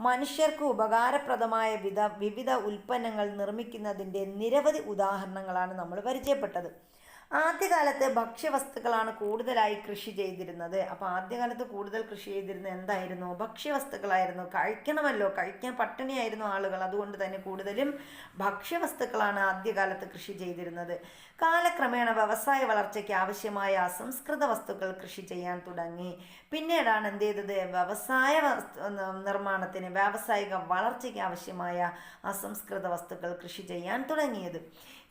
മനുഷ്യർക്ക് ഉപകാരപ്രദമായ വിവിധ ഉൽപ്പന്നങ്ങൾ നിർമ്മിക്കുന്നതിൻ്റെ നിരവധി ഉദാഹരണങ്ങളാണ് നമ്മൾ പരിചയപ്പെട്ടത്. ആദ്യകാലത്ത് ഭക്ഷ്യവസ്തുക്കളാണ് കൂടുതലായി കൃഷി ചെയ്തിരുന്നത്. അപ്പോൾ ആദ്യകാലത്ത് കൂടുതൽ കൃഷി ചെയ്തിരുന്നത് എന്തായിരുന്നു? ഭക്ഷ്യവസ്തുക്കളായിരുന്നു. കഴിക്കണമല്ലോ, കഴിക്കാൻ പട്ടിണിയായിരുന്നു ആളുകൾ. അതുകൊണ്ട് തന്നെ കൂടുതലും ഭക്ഷ്യവസ്തുക്കളാണ് ആദ്യകാലത്ത് കൃഷി ചെയ്തിരുന്നത്. കാലക്രമേണ വ്യവസായ വളർച്ചയ്ക്ക് ആവശ്യമായ അസംസ്കൃത വസ്തുക്കൾ കൃഷി ചെയ്യാൻ തുടങ്ങി. പിന്നീടാണ് എന്ത് ചെയ്തത്? വ്യവസായ നിർമ്മാണത്തിന്, വ്യാവസായിക വളർച്ചയ്ക്ക് ആവശ്യമായ അസംസ്കൃത വസ്തുക്കൾ കൃഷി ചെയ്യാൻ തുടങ്ങിയത്.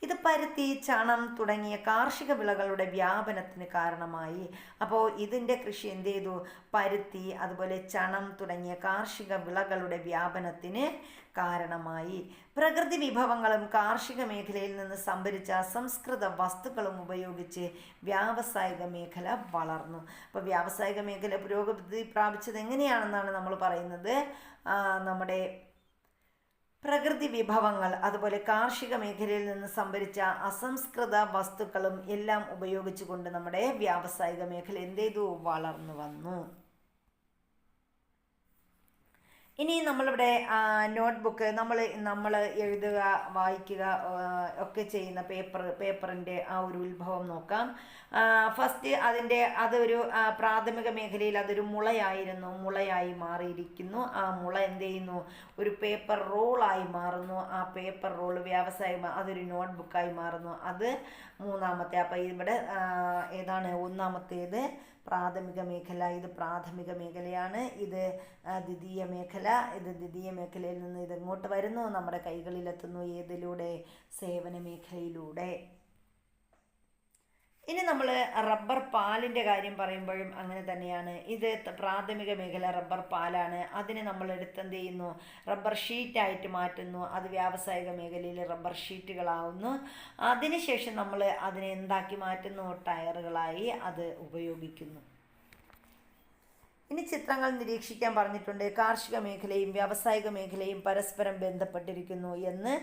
ഇത് പരുത്തി, ചണം തുടങ്ങിയ കാർഷിക വിളകളുടെ വ്യാപനത്തിന് കാരണമായി. അപ്പോൾ ഇതിൻ്റെ കൃഷി എന്ത് ചെയ്തു? പരുത്തി, അതുപോലെ ചണം തുടങ്ങിയ കാർഷിക വിളകളുടെ വ്യാപനത്തിന് കാരണമായി. പ്രകൃതി വിഭവങ്ങളും കാർഷിക മേഖലയിൽ നിന്ന് സംഭരിച്ച അസംസ്കൃത വസ്തുക്കളും ഉപയോഗിച്ച് വ്യാവസായിക മേഖല വളർന്നു. അപ്പോൾ വ്യാവസായിക മേഖല പുരോഗതി പ്രാപിച്ചത് എങ്ങനെയാണെന്നാണ് നമ്മൾ പറയുന്നത്. നമ്മുടെ പ്രകൃതി വിഭവങ്ങൾ, അതുപോലെ കാർഷിക മേഖലയിൽ നിന്ന് സംഭരിച്ച അസംസ്കൃത വസ്തുക്കളും എല്ലാം ഉപയോഗിച്ചുകൊണ്ട് നമ്മുടെ വ്യാവസായിക മേഖല എന്ത് ചെയ്തു? വളർന്നു വന്നു. ഇനി നമ്മളിവിടെ നോട്ട്ബുക്ക് നമ്മൾ എഴുതുക, വായിക്കുക ഒക്കെ ചെയ്യുന്ന പേപ്പറിൻ്റെ ആ ഒരു ഉത്ഭവം നോക്കാം. ഫസ്റ്റ് അതൊരു പ്രാഥമിക മേഖലയിൽ അതൊരു മുളയായിരുന്നു. മുളയായി മാറിയിരിക്കുന്നു. ആ മുള എന്ത് ചെയ്യുന്നു? ഒരു പേപ്പർ റോളായി മാറുന്നു. ആ പേപ്പർ റോൾ അതൊരു നോട്ട്ബുക്കായി മാറുന്നു. അത് മൂന്നാമത്തെ. അപ്പോൾ ഇവിടെ ഏതാണ്? ഒന്നാമത്തേത് പ്രാഥമിക മേഖല. ഇത് പ്രാഥമിക മേഖലയാണ്. ഇത് ദ്വിതീയ മേഖല. ഇത് ദ്വിതീയ മേഖലയിൽ നിന്ന് ഇതെങ്ങോട്ട് വരുന്നു? നമ്മുടെ കൈകളിലെത്തുന്നു. ഏതിലൂടെ? സേവന മേഖലയിലൂടെ. ഇനി നമ്മൾ റബ്ബർ പാലിൻ്റെ കാര്യം പറയുമ്പോഴും അങ്ങനെ തന്നെയാണ്. ഇത് പ്രാഥമിക മേഖല റബ്ബർ പാലാണ്. അതിനെ നമ്മൾ എന്ത് ചെയ്യുന്നു? റബ്ബർ ഷീറ്റായിട്ട് മാറ്റുന്നു. അത് വ്യാവസായിക മേഖലയിൽ റബ്ബർ ഷീറ്റുകളാവുന്നു. അതിനുശേഷം നമ്മൾ അതിനെ എന്താക്കി മാറ്റുന്നു? ടയറുകളായി അത് ഉപയോഗിക്കുന്നു. ഇനി ചിത്രങ്ങൾ നിരീക്ഷിക്കാൻ പറഞ്ഞിട്ടുണ്ട്. കാർഷിക മേഖലയും വ്യാവസായിക മേഖലയും പരസ്പരം ബന്ധപ്പെട്ടിരിക്കുന്നു എന്ന്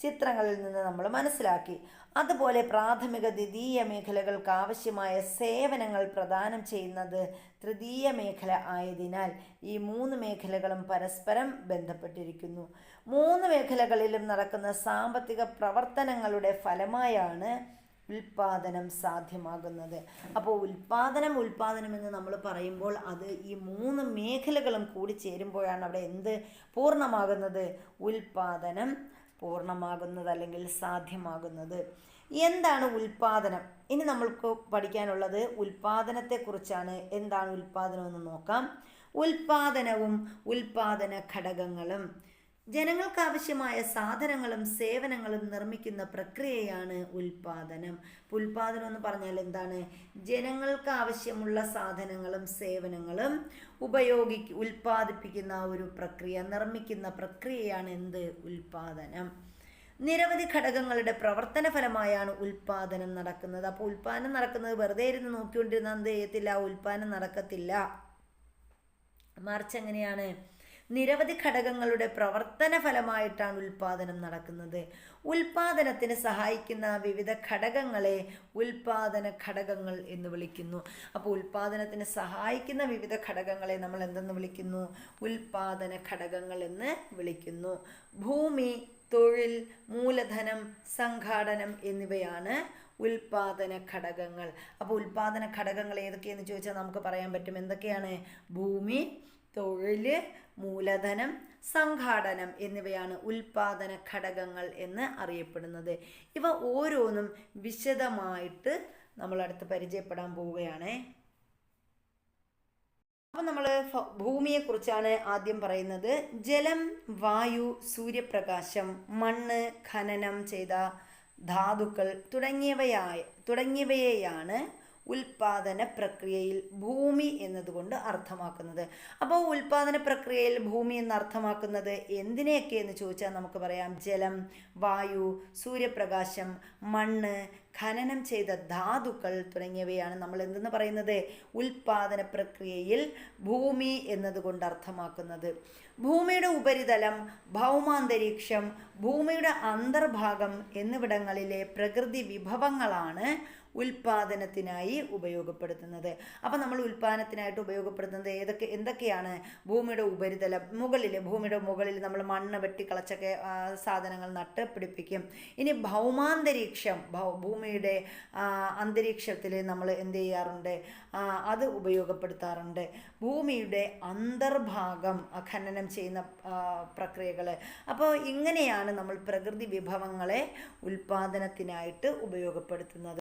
ചിത്രങ്ങളിൽ നിന്ന് നമ്മൾ മനസ്സിലാക്കി. അതുപോലെ പ്രാഥമിക, ദ്വിതീയ മേഖലകൾക്ക് ആവശ്യമായ സേവനങ്ങൾ പ്രദാനം ചെയ്യുന്നത് തൃതീയ മേഖല ആയതിനാൽ ഈ മൂന്ന് മേഖലകളും പരസ്പരം ബന്ധപ്പെട്ടിരിക്കുന്നു. മൂന്ന് മേഖലകളിലും നടക്കുന്ന സാമ്പത്തിക പ്രവർത്തനങ്ങളുടെ ഫലമായാണ് ഉൽപാദനം സാധ്യമാകുന്നത്. അപ്പോൾ ഉൽപാദനം എന്ന് നമ്മൾ പറയുമ്പോൾ അത് ഈ മൂന്ന് മേഖലകളും കൂടി ചേരുമ്പോഴാണ് അവിടെ എന്ത് പൂർണ്ണമാകുന്നത്? ഉൽപാദനം പൂർണ്ണമാകുന്നത് അല്ലെങ്കിൽ സാധ്യമാകുന്നത്. എന്താണ് ഉൽപാദനം? ഇനി നമ്മൾക്ക് പഠിക്കാനുള്ളത് ഉൽപാദനത്തെക്കുറിച്ചാണ്. എന്താണ് ഉൽപാദനം എന്ന് നോക്കാം. ഉൽപാദനവും ഉൽപാദന ഘടകങ്ങളും. ജനങ്ങൾക്കാവശ്യമായ സാധനങ്ങളും സേവനങ്ങളും നിർമ്മിക്കുന്ന പ്രക്രിയയാണ് ഉൽപാദനം. ഉൽപാദനം എന്ന് പറഞ്ഞാൽ എന്താണ്? ജനങ്ങൾക്ക് ആവശ്യമുള്ള സാധനങ്ങളും സേവനങ്ങളും ഉൽപ്പാദിപ്പിക്കുന്ന ഒരു പ്രക്രിയ, നിർമ്മിക്കുന്ന പ്രക്രിയയാണ് എന്ത്? ഉൽപാദനം. നിരവധി ഘടകങ്ങളുടെ പ്രവർത്തന ഫലമായാണ് ഉൽപാദനം നടക്കുന്നത്. അപ്പോൾ ഉൽപാദനം നടക്കുന്നത് വെറുതെ ഇരുന്ന് നോക്കിക്കൊണ്ടിരുന്ന എന്ത് ചെയ്യത്തില്ല? ഉൽപാദനം നടക്കത്തില്ല. മറിച്ച് എങ്ങനെയാണ്? നിരവധി ഘടകങ്ങളുടെ പ്രവർത്തന ഫലമായിട്ടാണ് ഉൽപാദനം നടക്കുന്നത്. ഉൽപാദനത്തിന് സഹായിക്കുന്ന വിവിധ ഘടകങ്ങളെ ഉൽപാദന ഘടകങ്ങൾ എന്ന് വിളിക്കുന്നു. അപ്പോൾ ഉൽപാദനത്തിന് സഹായിക്കുന്ന വിവിധ ഘടകങ്ങളെ നമ്മൾ എന്തെന്ന് വിളിക്കുന്നു? ഉൽപാദന ഘടകങ്ങൾ എന്ന് വിളിക്കുന്നു. ഭൂമി, തൊഴിൽ, മൂലധനം, സംഘാടനം എന്നിവയാണ് ഉൽപാദന ഘടകങ്ങൾ. അപ്പോൾ ഉൽപാദന ഘടകങ്ങൾ ഏതൊക്കെയെന്ന് ചോദിച്ചാൽ നമുക്ക് പറയാൻ പറ്റും. എന്തൊക്കെയാണ്? ഭൂമി, തൊഴിൽ, മൂലധനം, സംഘാടനം എന്നിവയാണ് ഉൽപാദന ഘടകങ്ങൾ എന്ന് അറിയപ്പെടുന്നത്. ഇവ ഓരോന്നും വിശദമായിട്ട് നമ്മളടുത്ത് പരിചയപ്പെടാൻ പോവുകയാണേ. അപ്പം നമ്മൾ ഭൂമിയെക്കുറിച്ചാണ് ആദ്യം പറയുന്നത്. ജലം, വായു, സൂര്യപ്രകാശം, മണ്ണ്, ഖനനം ചെയ്ത ധാതുക്കൾ തുടങ്ങിയവയെയാണ് ഉൽപാദന പ്രക്രിയയിൽ ഭൂമി എന്നതുകൊണ്ട് അർത്ഥമാക്കുന്നത്. അപ്പോൾ ഉൽപാദന പ്രക്രിയയിൽ ഭൂമി എന്ന് അർത്ഥമാക്കുന്നത് എന്തിനെയൊക്കെ എന്ന് ചോദിച്ചാൽ നമുക്ക് പറയാം ജലം, വായു, സൂര്യപ്രകാശം, മണ്ണ്, ഖനനം ചെയ്ത ധാതുക്കൾ തുടങ്ങിയവയാണ് നമ്മൾ എന്തെന്ന് പറയുന്നത് ഉൽപാദന പ്രക്രിയയിൽ ഭൂമി എന്നതുകൊണ്ട് അർത്ഥമാക്കുന്നത്. ഭൂമിയുടെ ഉപരിതലം, ഭൗമാന്തരീക്ഷം, ഭൂമിയുടെ അന്തർഭാഗം എന്നിവിടങ്ങളിലെ പ്രകൃതി വിഭവങ്ങളാണ് ഉൽപാദനത്തിനായി ഉപയോഗപ്പെടുത്തുന്നത്. അപ്പം നമ്മൾ ഉൽപാദനത്തിനായിട്ട് ഉപയോഗപ്പെടുത്തുന്നത് എന്തൊക്കെയാണ്? ഭൂമിയുടെ ഉപരിതലം, ഭൂമിയുടെ മുകളിൽ നമ്മൾ മണ്ണ് വെട്ടിക്കളച്ചൊക്കെ സാധനങ്ങൾ നട്ട് പിടിപ്പിക്കും. ഇനി ഭൗമാന്തരീക്ഷം, ഭൂമിയുടെ അന്തരീക്ഷത്തിൽ നമ്മൾ എന്ത് ചെയ്യാറുണ്ട്? അത് ഉപയോഗപ്പെടുത്താറുണ്ട്. ഭൂമിയുടെ അന്തർഭാഗം ഖനനം ചെയ്യുന്ന പ്രക്രിയകൾ. അപ്പോൾ ഇങ്ങനെയാണ് നമ്മൾ പ്രകൃതി വിഭവങ്ങളെ ഉൽപാദനത്തിനായിട്ട് ഉപയോഗപ്പെടുത്തുന്നത്.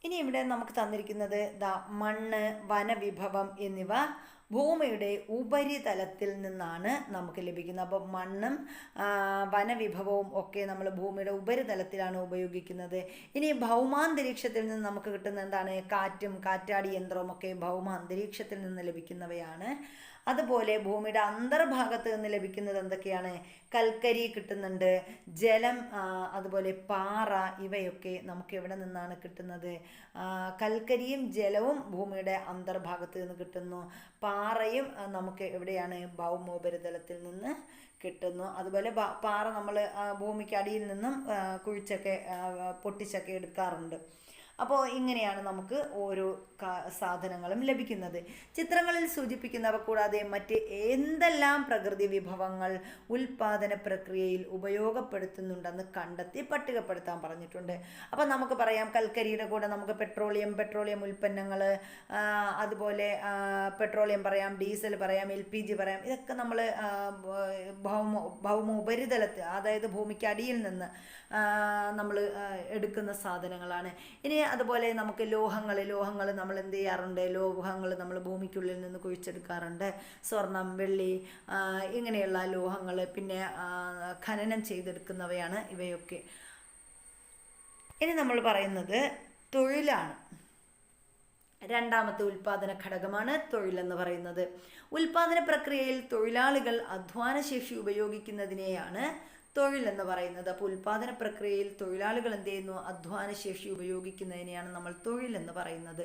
ഇനി ഇവിടെ നമുക്ക് തന്നിരിക്കുന്നത് മണ്ണ്, വനവിഭവം എന്നിവ ഭൂമിയുടെ ഉപരിതലത്തിൽ നിന്നാണ് നമുക്ക് ലഭിക്കുന്നത്. അപ്പോൾ മണ്ണും വനവിഭവവും ഒക്കെ നമ്മൾ ഭൂമിയുടെ ഉപരിതലത്തിലാണ് ഉപയോഗിക്കുന്നത്. ഇനി ഭൗമാന്തരീക്ഷത്തിൽ നിന്ന് നമുക്ക് കിട്ടുന്ന എന്താണ്? കാറ്റും കാറ്റാടി യന്ത്രവും ഒക്കെ ഭൗമാന്തരീക്ഷത്തിൽ നിന്ന് ലഭിക്കുന്നവയാണ്. അതുപോലെ ഭൂമിയുടെ അന്തർഭാഗത്ത് നിന്ന് ലഭിക്കുന്നത് എന്തൊക്കെയാണ്? കൽക്കരി കിട്ടുന്നുണ്ട്, ജലം, അതുപോലെ പാറ, ഇവയൊക്കെ നമുക്ക് എവിടെ നിന്നാണ് കിട്ടുന്നത്? കൽക്കരിയും ജലവും ഭൂമിയുടെ അന്തർഭാഗത്ത് നിന്ന് കിട്ടുന്നു. പാറയും നമുക്ക് എവിടെയാണ്? ഭൗമോപരിതലത്തിൽ നിന്ന് കിട്ടുന്നു. അതുപോലെ പാറ നമ്മൾ ഭൂമിക്ക് അടിയിൽ നിന്നും കുഴിച്ചൊക്കെ പൊട്ടിച്ചൊക്കെ എടുക്കാറുണ്ട്. അപ്പോൾ ഇങ്ങനെയാണ് നമുക്ക് ഓരോ സാധനങ്ങളും ലഭിക്കുന്നത്. ചിത്രങ്ങളിൽ സൂചിപ്പിക്കുന്നവ കൂടാതെ മറ്റ് എന്തെല്ലാം പ്രകൃതി വിഭവങ്ങൾ ഉൽപാദന പ്രക്രിയയിൽ ഉപയോഗപ്പെടുത്തുന്നുണ്ടെന്ന് കണ്ടെത്തി പട്ടികപ്പെടുത്താൻ പറഞ്ഞിട്ടുണ്ട്. അപ്പം നമുക്ക് പറയാം കൽക്കരിയുടെ കൂടെ നമുക്ക് പെട്രോളിയം ഉൽപ്പന്നങ്ങൾ, അതുപോലെ പെട്രോളിയം പറയാം, ഡീസൽ പറയാം, LPG പറയാം. ഇതൊക്കെ നമ്മൾ ഭൗമ ഉപരിതലത്തിൽ, അതായത് ഭൂമിക്ക് അടിയിൽ നിന്ന് നമ്മൾ എടുക്കുന്ന സാധനങ്ങളാണ്. ഇനി അതുപോലെ നമുക്ക് ലോഹങ്ങൾ നമ്മൾ എന്ത് ചെയ്യാറുണ്ട്? ലോഹങ്ങൾ നമ്മൾ ഭൂമിക്കുള്ളിൽ നിന്ന് കുഴിച്ചെടുക്കാറുണ്ട്. സ്വർണം, വെള്ളി, ഇങ്ങനെയുള്ള ലോഹങ്ങൾ, പിന്നെ ഖനനം ചെയ്തെടുക്കുന്നവയാണ് ഇവയൊക്കെ. ഇനി നമ്മൾ പറയുന്നത് തൊഴിലാണ്. രണ്ടാമത്തെ ഉൽപാദന ഘടകമാണ് തൊഴിലെന്ന് പറയുന്നത്. ഉൽപാദന പ്രക്രിയയിൽ തൊഴിലാളികൾ അധ്വാനശേഷി ഉപയോഗിക്കുന്നതിനെയാണ് തൊഴിലെന്ന് പറയുന്നത്. അപ്പോൾ ഉൽപാദന പ്രക്രിയയിൽ തൊഴിലാളികൾ എന്ത് ചെയ്യുന്നു? അധ്വാനശേഷി ഉപയോഗിക്കുന്നതിനെയാണ് നമ്മൾ തൊഴിലെന്ന് പറയുന്നത്.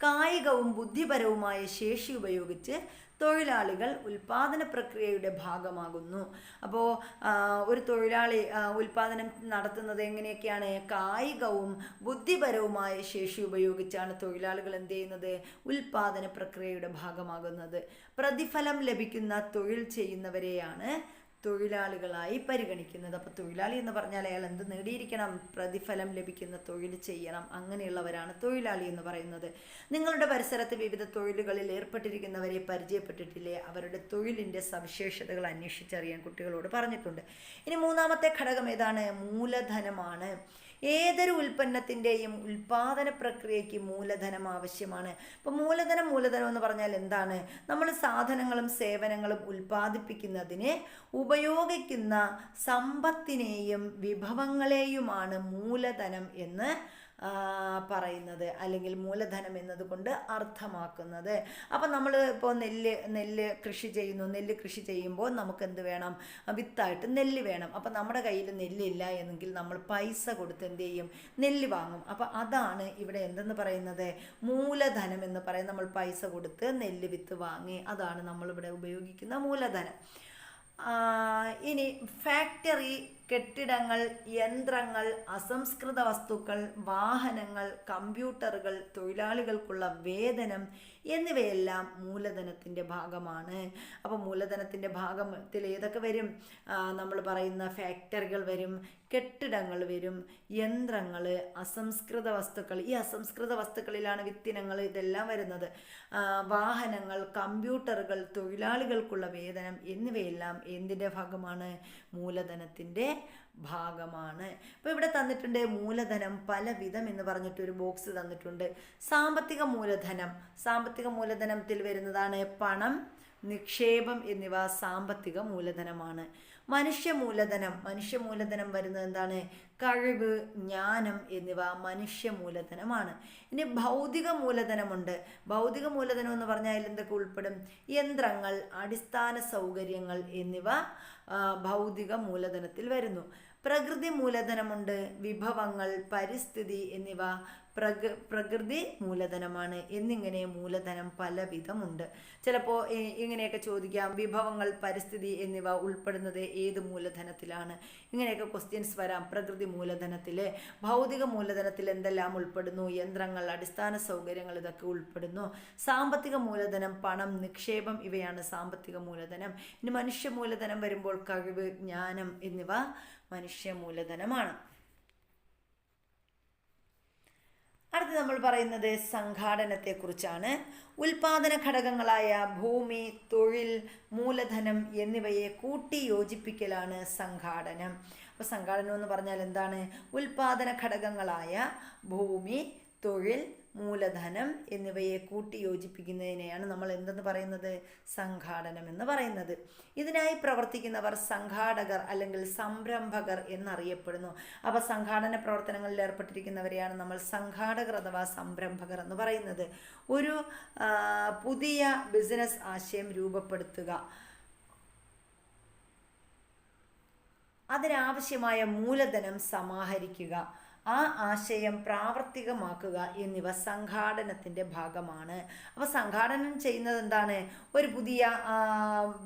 കായികവും ബുദ്ധിപരവുമായ ശേഷി ഉപയോഗിച്ച് തൊഴിലാളികൾ ഉൽപാദന പ്രക്രിയയുടെ ഭാഗമാകുന്നു. അപ്പോൾ ഒരു തൊഴിലാളി ഉൽപാദനം നടത്തുന്നത് എങ്ങനെയൊക്കെയാണ്? കായികവും ബുദ്ധിപരവുമായ ശേഷി ഉപയോഗിച്ചാണ് തൊഴിലാളികൾ എന്ത് ചെയ്യുന്നത്? ഉൽപാദന പ്രക്രിയയുടെ ഭാഗമാകുന്നത്. പ്രതിഫലം ലഭിക്കുന്ന തൊഴിൽ ചെയ്യുന്നവരെയാണ് തൊഴിലാളികളായി പരിഗണിക്കുന്നത്. അപ്പോൾ തൊഴിലാളി എന്ന് പറഞ്ഞാൽ അയാൾ എന്ത് നേടിയിരിക്കണം? പ്രതിഫലം ലഭിക്കുന്ന തൊഴിൽ ചെയ്യണം. അങ്ങനെയുള്ളവരാണ് തൊഴിലാളി എന്ന് പറയുന്നത്. നിങ്ങളുടെ പരിസരത്ത് വിവിധ തൊഴിലുകളിൽ ഏർപ്പെട്ടിരിക്കുന്നവരെ പരിചയപ്പെട്ടിട്ടില്ലേ? അവരുടെ തൊഴിലിൻ്റെ സവിശേഷതകൾ അന്വേഷിച്ചറിയാൻ കുട്ടികളോട് പറഞ്ഞിട്ടുണ്ട്. ഇനി മൂന്നാമത്തെ ഘടകം ഏതാണ്? മൂലധനമാണ്. ഏതൊരു ഉൽപ്പന്നത്തിൻ്റെയും ഉൽപാദന പ്രക്രിയയ്ക്ക് മൂലധനം ആവശ്യമാണ്. അപ്പോൾ മൂലധനം എന്ന് പറഞ്ഞാൽ എന്താണ്? നമ്മൾ സാധനങ്ങളും സേവനങ്ങളും ഉൽപ്പാദിപ്പിക്കുന്നതിന് ഉപയോഗിക്കുന്ന സമ്പത്തിനെയും വിഭവങ്ങളെയുമാണ് മൂലധനം എന്ന് പറയുന്നത്, അല്ലെങ്കിൽ മൂലധനം എന്നതുകൊണ്ട് അർത്ഥമാക്കുന്നത്. അപ്പം നമ്മൾ ഇപ്പോൾ നെല്ല് കൃഷി ചെയ്യുന്നു. നെല്ല് കൃഷി ചെയ്യുമ്പോൾ നമുക്ക് എന്ത് വേണം? വിത്തായിട്ട് നെല്ല് വേണം. അപ്പം നമ്മുടെ കയ്യിൽ നെല്ലില്ല എന്നെങ്കിൽ നമ്മൾ പൈസ കൊടുത്ത് എന്ത് ചെയ്യും? നെല്ല് വാങ്ങും. അപ്പം അതാണ് ഇവിടെ എന്തെന്ന് പറയുന്നത്? മൂലധനം എന്ന് പറയും. നമ്മൾ പൈസ കൊടുത്ത് നെല്ല് വിത്ത് വാങ്ങി, അതാണ് നമ്മളിവിടെ ഉപയോഗിക്കുന്ന മൂലധനം. ഇനി ഫാക്ടറി കെട്ടിടങ്ങൾ, യന്ത്രങ്ങൾ, അസംസ്കൃത വസ്തുക്കൾ, വാഹനങ്ങൾ, കമ്പ്യൂട്ടറുകൾ, തൊഴിലാളികൾക്കുള്ള വേതനം എന്നിവയെല്ലാം മൂലധനത്തിൻ്റെ ഭാഗമാണ്. അപ്പോൾ മൂലധനത്തിൻ്റെ ഭാഗത്തിൽ ഏതൊക്കെ വരും? നമ്മൾ പറയുന്ന ഫാക്ടറികൾ വരും, കെട്ടിടങ്ങൾ വരും, യന്ത്രങ്ങൾ, അസംസ്കൃത വസ്തുക്കൾ, ഈ അസംസ്കൃത വസ്തുക്കളിലാണ് വിത്തിനങ്ങൾ ഇതെല്ലാം വരുന്നത്, വാഹനങ്ങൾ, കമ്പ്യൂട്ടറുകൾ, തൊഴിലാളികൾക്കുള്ള വേതനം എന്നിവയെല്ലാം എന്തിൻ്റെ ഭാഗമാണ്? മൂലധനത്തിൻ്റെ ഭാഗമാണ്. അപ്പോൾ ഇവിടെ തന്നിട്ടുണ്ട് മൂലധനം പല വിധം എന്ന് പറഞ്ഞിട്ടൊരു ബോക്സ് തന്നിട്ടുണ്ട്. സാമ്പത്തിക മൂലധനത്തിൽ വരുന്നതാണ് പണം, നിക്ഷേപം എന്നിവ സാമ്പത്തിക മൂലധനമാണ്. മനുഷ്യ മൂലധനം വരുന്നത് എന്താണ്? കഴിവ്, ജ്ഞാനം എന്നിവ മനുഷ്യ മൂലധനമാണ്. ഇനി ഭൗതിക മൂലധനമുണ്ട്. ഭൗതിക മൂലധനം എന്ന് പറഞ്ഞാൽ എന്തൊക്കെ ഉൾപ്പെടും? യന്ത്രങ്ങൾ, അടിസ്ഥാന സൗകര്യങ്ങൾ എന്നിവ ഭൗതിക മൂലധനത്തിൽ വരുന്നു. പ്രകൃതി മൂലധനമുണ്ട്. വിഭവങ്ങൾ, പരിസ്ഥിതി എന്നിവ പ്രകൃതി മൂലധനമാണ്. എന്നിങ്ങനെ മൂലധനം പല വിധമുണ്ട്. ചിലപ്പോൾ ഇങ്ങനെയൊക്കെ ചോദിക്കാം, വിഭവങ്ങൾ, പരിസ്ഥിതി എന്നിവ ഉൾപ്പെടുന്നത് ഏത് മൂലധനത്തിലാണ്? ഇങ്ങനെയൊക്കെ ക്വസ്റ്റ്യൻസ് വരാം. പ്രകൃതി മൂലധനത്തിൽ. ഭൗതിക മൂലധനത്തിൽ എന്തെല്ലാം ഉൾപ്പെടുന്നു? യന്ത്രങ്ങൾ, അടിസ്ഥാന സൗകര്യങ്ങൾ, ഇതൊക്കെ ഉൾപ്പെടുന്നു. സാമ്പത്തിക മൂലധനം പണം, നിക്ഷേപം ഇവയാണ് സാമ്പത്തിക മൂലധനം. ഇനി മനുഷ്യ മൂലധനം വരുമ്പോൾ കഴിവ്, ജ്ഞാനം എന്നിവ മനുഷ്യ മൂലധനമാണ്. അടുത്ത് നമ്മൾ പറയുന്നത് സംഘാടനത്തെക്കുറിച്ചാണ്. ഉൽപാദന ഘടകങ്ങളായ ഭൂമി, തൊഴിൽ, മൂലധനം എന്നിവയെ കൂട്ടി യോജിപ്പിക്കലാണ് സംഘാടനം. അപ്പോൾ സംഘാടനം എന്ന് പറഞ്ഞാൽ എന്താണ്? ഉൽപാദന ഘടകങ്ങളായ ഭൂമി, തൊഴിൽ, മൂലധനം എന്നിവയെ കൂട്ടി യോജിപ്പിക്കുന്നതിനെയാണ് നമ്മൾ എന്തെന്ന് പറയുന്നത്? സംഘാടനം എന്ന് പറയുന്നത്. ഇതിനായി പ്രവർത്തിക്കുന്നവർ സംഘാടകർ അല്ലെങ്കിൽ സംരംഭകർ എന്നറിയപ്പെടുന്നു. അപ്പോൾ സംഘാടന പ്രവർത്തനങ്ങളിൽ ഏർപ്പെട്ടിരിക്കുന്നവരെയാണ് നമ്മൾ സംഘാടകർ അഥവാ സംരംഭകർ എന്ന് പറയുന്നത്. ഒരു പുതിയ ബിസിനസ് ആശയം രൂപപ്പെടുത്തുക, അതിനാവശ്യമായ മൂലധനം സമാഹരിക്കുക, ആ ആശയം പ്രാവർത്തികമാക്കുക എന്നിവ സംഘാടനത്തിൻ്റെ ഭാഗമാണ്. അപ്പോൾ സംഘാടനം ചെയ്യുന്നത് എന്താണ്? ഒരു പുതിയ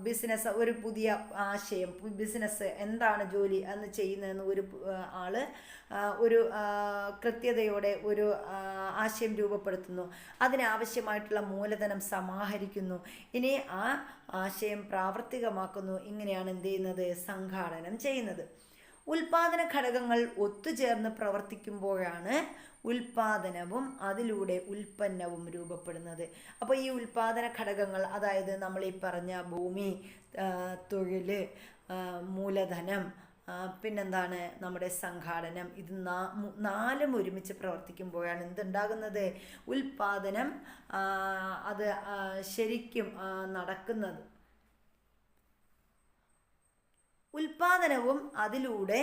ബിസിനസ്, ഒരു പുതിയ ആശയം, ബിസിനസ് എന്താണ് ജോലി എന്ന് ചെയ്യുന്നതെന്ന് ഒരു ആള് ഒരു കൃത്യതയോടെ ഒരു ആശയം രൂപപ്പെടുത്തുന്നു, അതിനാവശ്യമായിട്ടുള്ള മൂലധനം സമാഹരിക്കുന്നു, ഇനി ആ ആശയം പ്രാവർത്തികമാക്കുന്നു. ഇങ്ങനെയാണ് എന്ത് ചെയ്യുന്നത്? സംഘാടനം ചെയ്യുന്നത്. ഉൽപാദന ഘടകങ്ങൾ ഒത്തുചേർന്ന് പ്രവർത്തിക്കുമ്പോഴാണ് ഉൽപാദനവും അതിലൂടെ ഉൽപ്പന്നവും രൂപപ്പെടുന്നത്. അപ്പോൾ ഈ ഉൽപാദന ഘടകങ്ങൾ, അതായത് നമ്മൾ ഈ പറഞ്ഞ ഭൂമി, തൊഴിൽ, മൂലധനം, പിന്നെന്താണ് നമ്മുടെ സംഘാടനം, ഇത് നാലും ഒരുമിച്ച് പ്രവർത്തിക്കുമ്പോഴാണ് എന്തുണ്ടാകുന്നത്? ഉൽപാദനം അത് ശരിക്കും നടക്കുന്നത്. ഉൽപാദനവും അതിലൂടെ,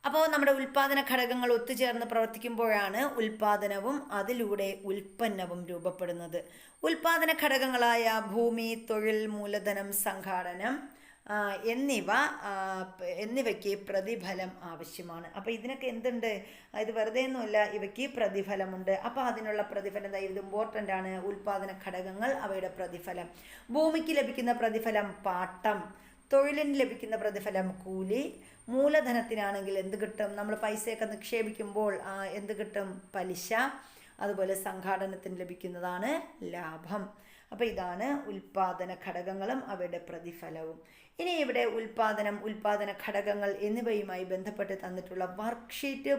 അപ്പോൾ നമ്മുടെ ഉൽപാദന ഘടകങ്ങൾ ഒത്തുചേർന്ന് പ്രവർത്തിക്കുമ്പോഴാണ് ഉൽപാദനവും അതിലൂടെ ഉൽപ്പന്നവും രൂപപ്പെടുന്നത്. ഉൽപാദന ഘടകങ്ങളായ ഭൂമി, തൊഴിൽ, മൂലധനം, സംഘാടനം എന്നിവയ്ക്ക് പ്രതിഫലം ആവശ്യമാണ്. അപ്പോൾ ഇതിനൊക്കെ എന്തുണ്ട്? ഇത് വെറുതെ ഒന്നുമില്ല, ഇവയ്ക്ക് പ്രതിഫലമുണ്ട്. അപ്പോൾ അതിനുള്ള പ്രതിഫലം ഇത് ഇമ്പോർട്ടൻ്റ് ആണ്. ഉൽപാദന ഘടകങ്ങൾ, അവയുടെ പ്രതിഫലം. ഭൂമിക്ക് ലഭിക്കുന്ന പ്രതിഫലം പാട്ടം, തൊഴിലിന് ലഭിക്കുന്ന പ്രതിഫലം കൂലി, മൂലധനത്തിനാണെങ്കിൽ എന്ത് കിട്ടും? നമ്മൾ പൈസയൊക്കെ നിക്ഷേപിക്കുമ്പോൾ എന്ത് കിട്ടും? പലിശ. അതുപോലെ സംഘാടനത്തിന് ലഭിക്കുന്നതാണ് ലാഭം. അപ്പോൾ ഇതാണ് ഉൽപാദന ഘടകങ്ങളും അവയുടെ പ്രതിഫലവും. ഇനി ഇവിടെ ഉൽപാദന ഘടകങ്ങൾ എന്നിവയുമായി ബന്ധപ്പെട്ട് തന്നിട്ടുള്ള വർക്ക്ഷീറ്റ്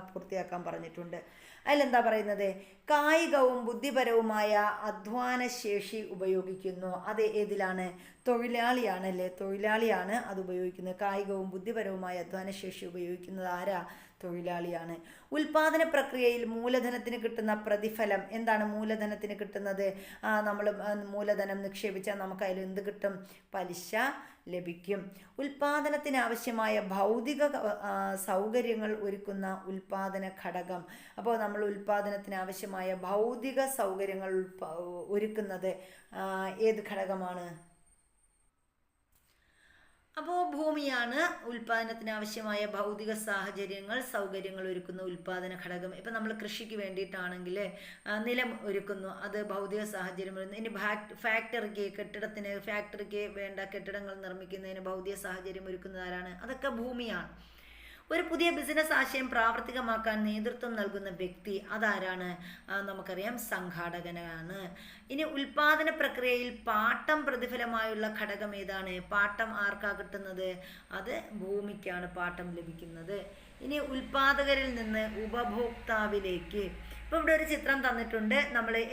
പൂർത്തിയാക്കാൻ പറഞ്ഞിട്ടുണ്ട്. അതിലെന്താ പറയുന്നത്? കായികവും ബുദ്ധിപരവുമായ അധ്വാനശേഷി ഉപയോഗിക്കുന്നു. അത് ഏതിലാണ്? തൊഴിലാളിയാണ് അത് ഉപയോഗിക്കുന്നത്. കായികവും ബുദ്ധിപരവുമായ അധ്വാനശേഷി ഉപയോഗിക്കുന്നത് ആരാ? തൊഴിലാളിയാണ്. ഉൽപാദന പ്രക്രിയയിൽ മൂലധനത്തിന് കിട്ടുന്ന പ്രതിഫലം എന്താണ്? മൂലധനത്തിന് കിട്ടുന്നത്, നമ്മൾ മൂലധനം നിക്ഷേപിച്ചാൽ നമുക്ക് അതിൽ എന്ത് കിട്ടും? പലിശ ലഭിക്കും. ഉൽപാദനത്തിന് ആവശ്യമായ ഭൗതിക സൗകര്യങ്ങൾ ഒരുക്കുന്ന ഉൽപാദന ഘടകം. അപ്പോൾ നമ്മൾ ഉൽപാദനത്തിന് ആവശ്യമായ ഭൗതിക സൗകര്യങ്ങൾ ഒരുക്കുന്നത് ഏത് ഘടകമാണ്? അപ്പോൾ ഭൂമിയാണ് ഉൽപ്പാദനത്തിന് ആവശ്യമായ ഭൗതിക സാഹചര്യങ്ങൾ സൗകര്യങ്ങൾ ഒരുക്കുന്ന ഉൽപ്പാദന ഘടകം. ഇപ്പം നമ്മൾ കൃഷിക്ക് വേണ്ടിയിട്ടാണെങ്കിൽ നിലം ഒരുക്കുന്നു, അത് ഭൗതിക സാഹചര്യം വരുന്നു. ഇനി ഫാക്ടറിക്ക് വേണ്ട കെട്ടിടങ്ങൾ നിർമ്മിക്കുന്നതിന് ഭൗതിക സാഹചര്യം ഒരുക്കുന്നത് ആരാണ്? അതൊക്കെ ഭൂമിയാണ്. ഒരു പുതിയ ബിസിനസ് ആശയം പ്രാവർത്തികമാക്കാൻ നേതൃത്വം നൽകുന്ന വ്യക്തി അതാരാണ്? നമുക്കറിയാം, സംഘാടകനാണ്. ഇനി ഉൽപാദന പ്രക്രിയയിൽ പാട്ടം പ്രതിഫലമായുള്ള ഘടകം ഏതാണ്? പാട്ടം ആർക്കാ കിട്ടുന്നത്? അത് ഭൂമിക്കാണ് പാട്ടം ലഭിക്കുന്നത്. ഇനി ഉൽപാദകരിൽ നിന്ന് ഉപഭോക്താവിലേക്ക്. ഇപ്പോൾ ഇവിടെ ഒരു ചിത്രം തന്നിട്ടുണ്ട്.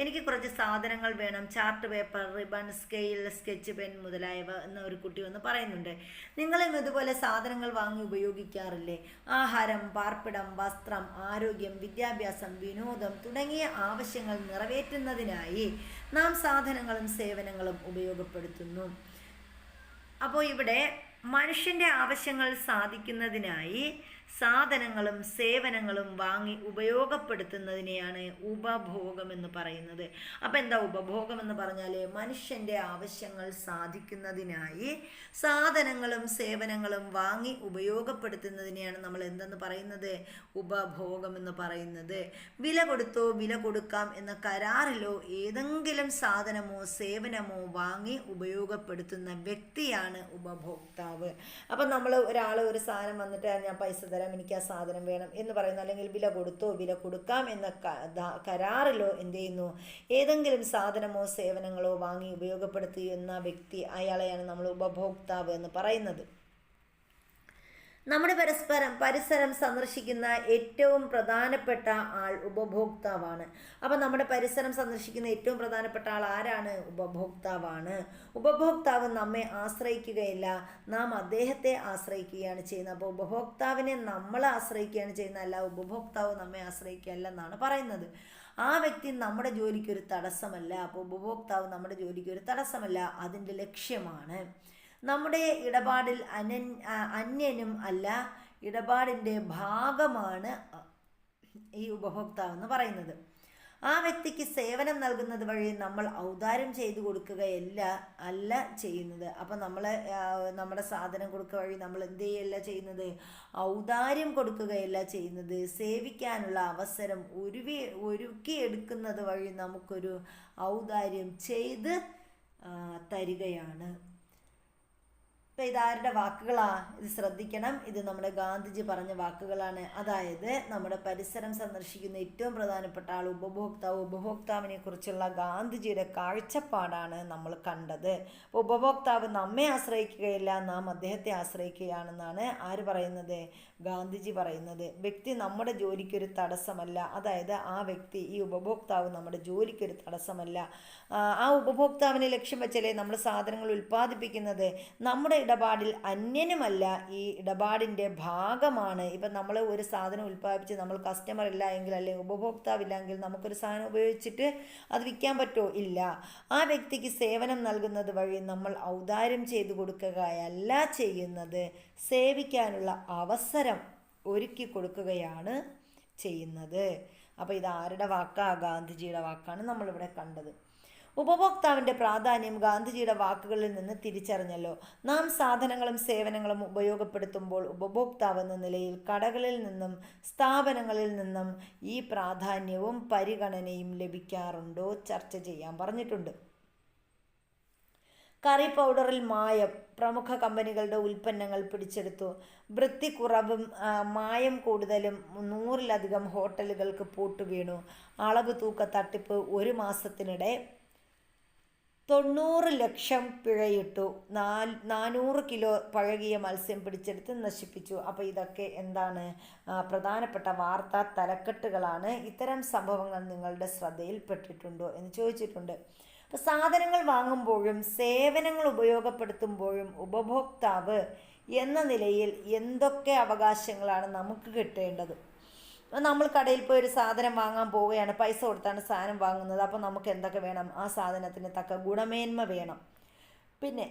എനിക്ക് കുറച്ച് സാധനങ്ങൾ വേണം, chart paper, ribbon, scale, sketch pen മുതലായവ എന്ന ഒരു കുട്ടി വന്ന് പറയുന്നുണ്ട്. നിങ്ങളും ഇതുപോലെ സാധനങ്ങൾ വാങ്ങി ഉപയോഗിക്കാറില്ലേ? ആഹാരം, പാർപ്പിടം, വസ്ത്രം, ആരോഗ്യം, വിദ്യാഭ്യാസം, വിനോദം തുടങ്ങിയ ആവശ്യങ്ങൾ നിറവേറ്റുന്നതിനായി നാം സാധനങ്ങളും സേവനങ്ങളും ഉപയോഗപ്പെടുത്തുന്നു. അപ്പോൾ ഇവിടെ മനുഷ്യൻ്റെ ആവശ്യങ്ങൾ സാധിക്കുന്നതിനായി സാധനങ്ങളും സേവനങ്ങളും വാങ്ങി ഉപയോഗപ്പെടുത്തുന്നതിനെയാണ് ഉപഭോഗം എന്ന് പറയുന്നത്. അപ്പം എന്താ ഉപഭോഗം എന്ന് പറഞ്ഞാൽ? മനുഷ്യൻ്റെ ആവശ്യങ്ങൾ സാധിക്കുന്നതിനായി സാധനങ്ങളും സേവനങ്ങളും വാങ്ങി ഉപയോഗപ്പെടുത്തുന്നതിനെയാണ് നമ്മൾ എന്തെന്ന് പറയുന്നത്? ഉപഭോഗം എന്ന് പറയുന്നത്. വില കൊടുത്തോ വില കൊടുക്കാം എന്ന കരാറിലോ ഏതെങ്കിലും സാധനമോ സേവനമോ വാങ്ങി ഉപയോഗപ്പെടുത്തുന്ന വ്യക്തിയാണ് ഉപഭോക്താവ്. അപ്പം ഒരാൾ ഒരു സാധനം വന്നിട്ട് ഞാൻ പൈസ തരാം, എനിക്ക് ആ സാധനം വേണം എന്ന് പറയുന്നു, അല്ലെങ്കിൽ വില കൊടുത്തോ വില കൊടുക്കാം എന്ന കരാറിലോ എന്ത് ചെയ്യുന്നു? ഏതെങ്കിലും സാധനമോ സേവനങ്ങളോ വാങ്ങി ഉപയോഗപ്പെടുത്തുന്ന വ്യക്തി, അയാളെയാണ് നമ്മൾ ഉപഭോക്താവ് എന്ന് പറയുന്നത്. നമ്മുടെ പരിസരം സന്ദർശിക്കുന്ന ഏറ്റവും പ്രധാനപ്പെട്ട ആൾ ഉപഭോക്താവാണ്. അപ്പം നമ്മുടെ പരിസരം സന്ദർശിക്കുന്ന ഏറ്റവും പ്രധാനപ്പെട്ട ആൾ ആരാണ്? ഉപഭോക്താവാണ്. ഉപഭോക്താവ് നമ്മെ ആശ്രയിക്കുകയില്ല, നാം അദ്ദേഹത്തെ ആശ്രയിക്കുകയാണ് ചെയ്യുന്നത്. അപ്പോൾ ഉപഭോക്താവിനെ നമ്മൾ ആശ്രയിക്കുകയാണ് ചെയ്യുന്നത്, അല്ല ഉപഭോക്താവ് നമ്മെ ആശ്രയിക്കുകയല്ല എന്നാണ് പറയുന്നത്. ആ വ്യക്തി നമ്മുടെ ജോലിക്കൊരു തടസ്സമല്ല. അപ്പോൾ ഉപഭോക്താവ് നമ്മുടെ ജോലിക്കൊരു തടസ്സമല്ല, അതിൻ്റെ ലക്ഷ്യമാണ്. നമ്മുടെ ഇടപാടിൽ അന്യനും അല്ല, ഇടപാടിൻ്റെ ഭാഗമാണ് ഈ ഉപഭോക്താവ് എന്ന് പറയുന്നത്. ആ വ്യക്തിക്ക് സേവനം നൽകുന്നത് വഴി നമ്മൾ ഔദാര്യം ചെയ്തു കൊടുക്കുകയല്ല ചെയ്യുന്നത്. അപ്പം നമ്മുടെ സാധനം കൊടുക്കുക വഴി നമ്മൾ എന്ത് ചെയ്യല്ല ചെയ്യുന്നത്? ഔദാര്യം കൊടുക്കുകയല്ല ചെയ്യുന്നത്. സേവിക്കാനുള്ള അവസരം ഒരുക്കിയെടുക്കുന്നത് വഴി നമുക്കൊരു ഔദാര്യം ചെയ്ത് തരികയാണ്. അപ്പം ഇതാരുടെ വാക്കുകളാ? ഇത് ശ്രദ്ധിക്കണം. ഇത് നമ്മുടെ ഗാന്ധിജി പറഞ്ഞ വാക്കുകളാണ്. അതായത് നമ്മുടെ പരിസരം സന്ദർശിക്കുന്ന ഏറ്റവും പ്രധാനപ്പെട്ട ആൾ ഉപഭോക്താവിനെ കുറിച്ചുള്ള ഗാന്ധിജിയുടെ കാഴ്ചപ്പാടാണ് നമ്മൾ കണ്ടത്. അപ്പോൾ ഉപഭോക്താവ് നമ്മെ ആശ്രയിക്കുകയില്ല, നാം അദ്ദേഹത്തെ ആശ്രയിക്കുകയാണെന്നാണ് ആര് പറയുന്നത്? ഗാന്ധിജി പറയുന്നത്. വ്യക്തി നമ്മുടെ ജോലിക്കൊരു തടസ്സമല്ല. അതായത് ആ വ്യക്തി, ഈ ഉപഭോക്താവ് നമ്മുടെ ജോലിക്കൊരു തടസ്സമല്ല. ആ ഉപഭോക്താവിനെ ലക്ഷ്യം വെച്ചല്ലേ നമ്മൾ സാധനങ്ങൾ ഉൽപ്പാദിപ്പിക്കുന്നത്. നമ്മുടെ ഇടപാടിൽ അന്യനുമല്ല, ഈ ഇടപാടിൻ്റെ ഭാഗമാണ്. ഇപ്പം നമ്മൾ ഒരു സാധനം ഉൽപ്പാദിപ്പിച്ച് നമ്മൾ കസ്റ്റമർ ഇല്ല എങ്കിൽ, അല്ലെങ്കിൽ ഉപഭോക്താവില്ല എങ്കിൽ നമുക്കൊരു സാധനം ഉപയോഗിച്ചിട്ട് അത് വിൽക്കാൻ പറ്റുമോ? ഇല്ല. ആ വ്യക്തിക്ക് സേവനം നൽകുന്നത് വഴി നമ്മൾ ഔദാര്യം ചെയ്തു കൊടുക്കുകയല്ല ചെയ്യുന്നത്, സേവിക്കാനുള്ള അവസരം ഒരുക്കി കൊടുക്കുകയാണ് ചെയ്യുന്നത്. അപ്പോൾ ഇത് ആരുടെ വാക്കാ? ഗാന്ധിജിയുടെ വാക്കാണ് നമ്മളിവിടെ കണ്ടത്. ഉപഭോക്താവിൻ്റെ പ്രാധാന്യം ഗാന്ധിജിയുടെ വാക്കുകളിൽ നിന്ന് തിരിച്ചറിഞ്ഞല്ലോ. നാം സാധനങ്ങളും സേവനങ്ങളും ഉപയോഗപ്പെടുത്തുമ്പോൾ ഉപഭോക്താവ് എന്ന നിലയിൽ കടകളിൽ നിന്നും സ്ഥാപനങ്ങളിൽ നിന്നും ഈ പ്രാധാന്യവും പരിഗണനയും ലഭിക്കാറുണ്ടോ? ചർച്ച ചെയ്യാൻ പറഞ്ഞിട്ടുണ്ട്. കറി പൗഡറിൽ മായം പ്രമുഖ കമ്പനികളുടെ ഉൽപ്പന്നങ്ങൾ പിടിച്ചെടുത്തു. വൃത്തിക്കുറവും മായം കൂടുതലും 100-ലധികം ഹോട്ടലുകൾക്ക് പൂട്ടുവീണു. അളവ് തൂക്ക തട്ടിപ്പ് 1 മാസത്തിനിടെ 90 ലക്ഷം പിഴയിട്ടു. 400 കിലോ പഴകിയ മത്സ്യം പിടിച്ചെടുത്ത് നശിപ്പിച്ചു. അപ്പോൾ ഇതൊക്കെ എന്താണ്? പ്രധാനപ്പെട്ട വാർത്താ തലക്കെട്ടുകളാണ്. ഇത്തരം സംഭവങ്ങൾ നിങ്ങളുടെ ശ്രദ്ധയിൽപ്പെട്ടിട്ടുണ്ടോ എന്ന് ചോദിച്ചിട്ടുണ്ട്. അപ്പോൾ സാധനങ്ങൾ വാങ്ങുമ്പോഴും സേവനങ്ങൾ ഉപയോഗപ്പെടുത്തുമ്പോഴും ഉപഭോക്താവ് എന്ന നിലയിൽ എന്തൊക്കെ അവകാശങ്ങളാണ് നമുക്ക് കിട്ടേണ്ടത്? നമ്മൾ കടയിൽ പോയി ഒരു സാധനം വാങ്ങാൻ പോവുകയാണ്, പൈസ കൊടുത്താണ് സാധനം വാങ്ങുന്നത്. അപ്പോൾ നമുക്ക് എന്തൊക്കെ വേണം? ആ സാധനത്തിന് തക്ക ഗുണമേന്മ വേണം. പിന്നെ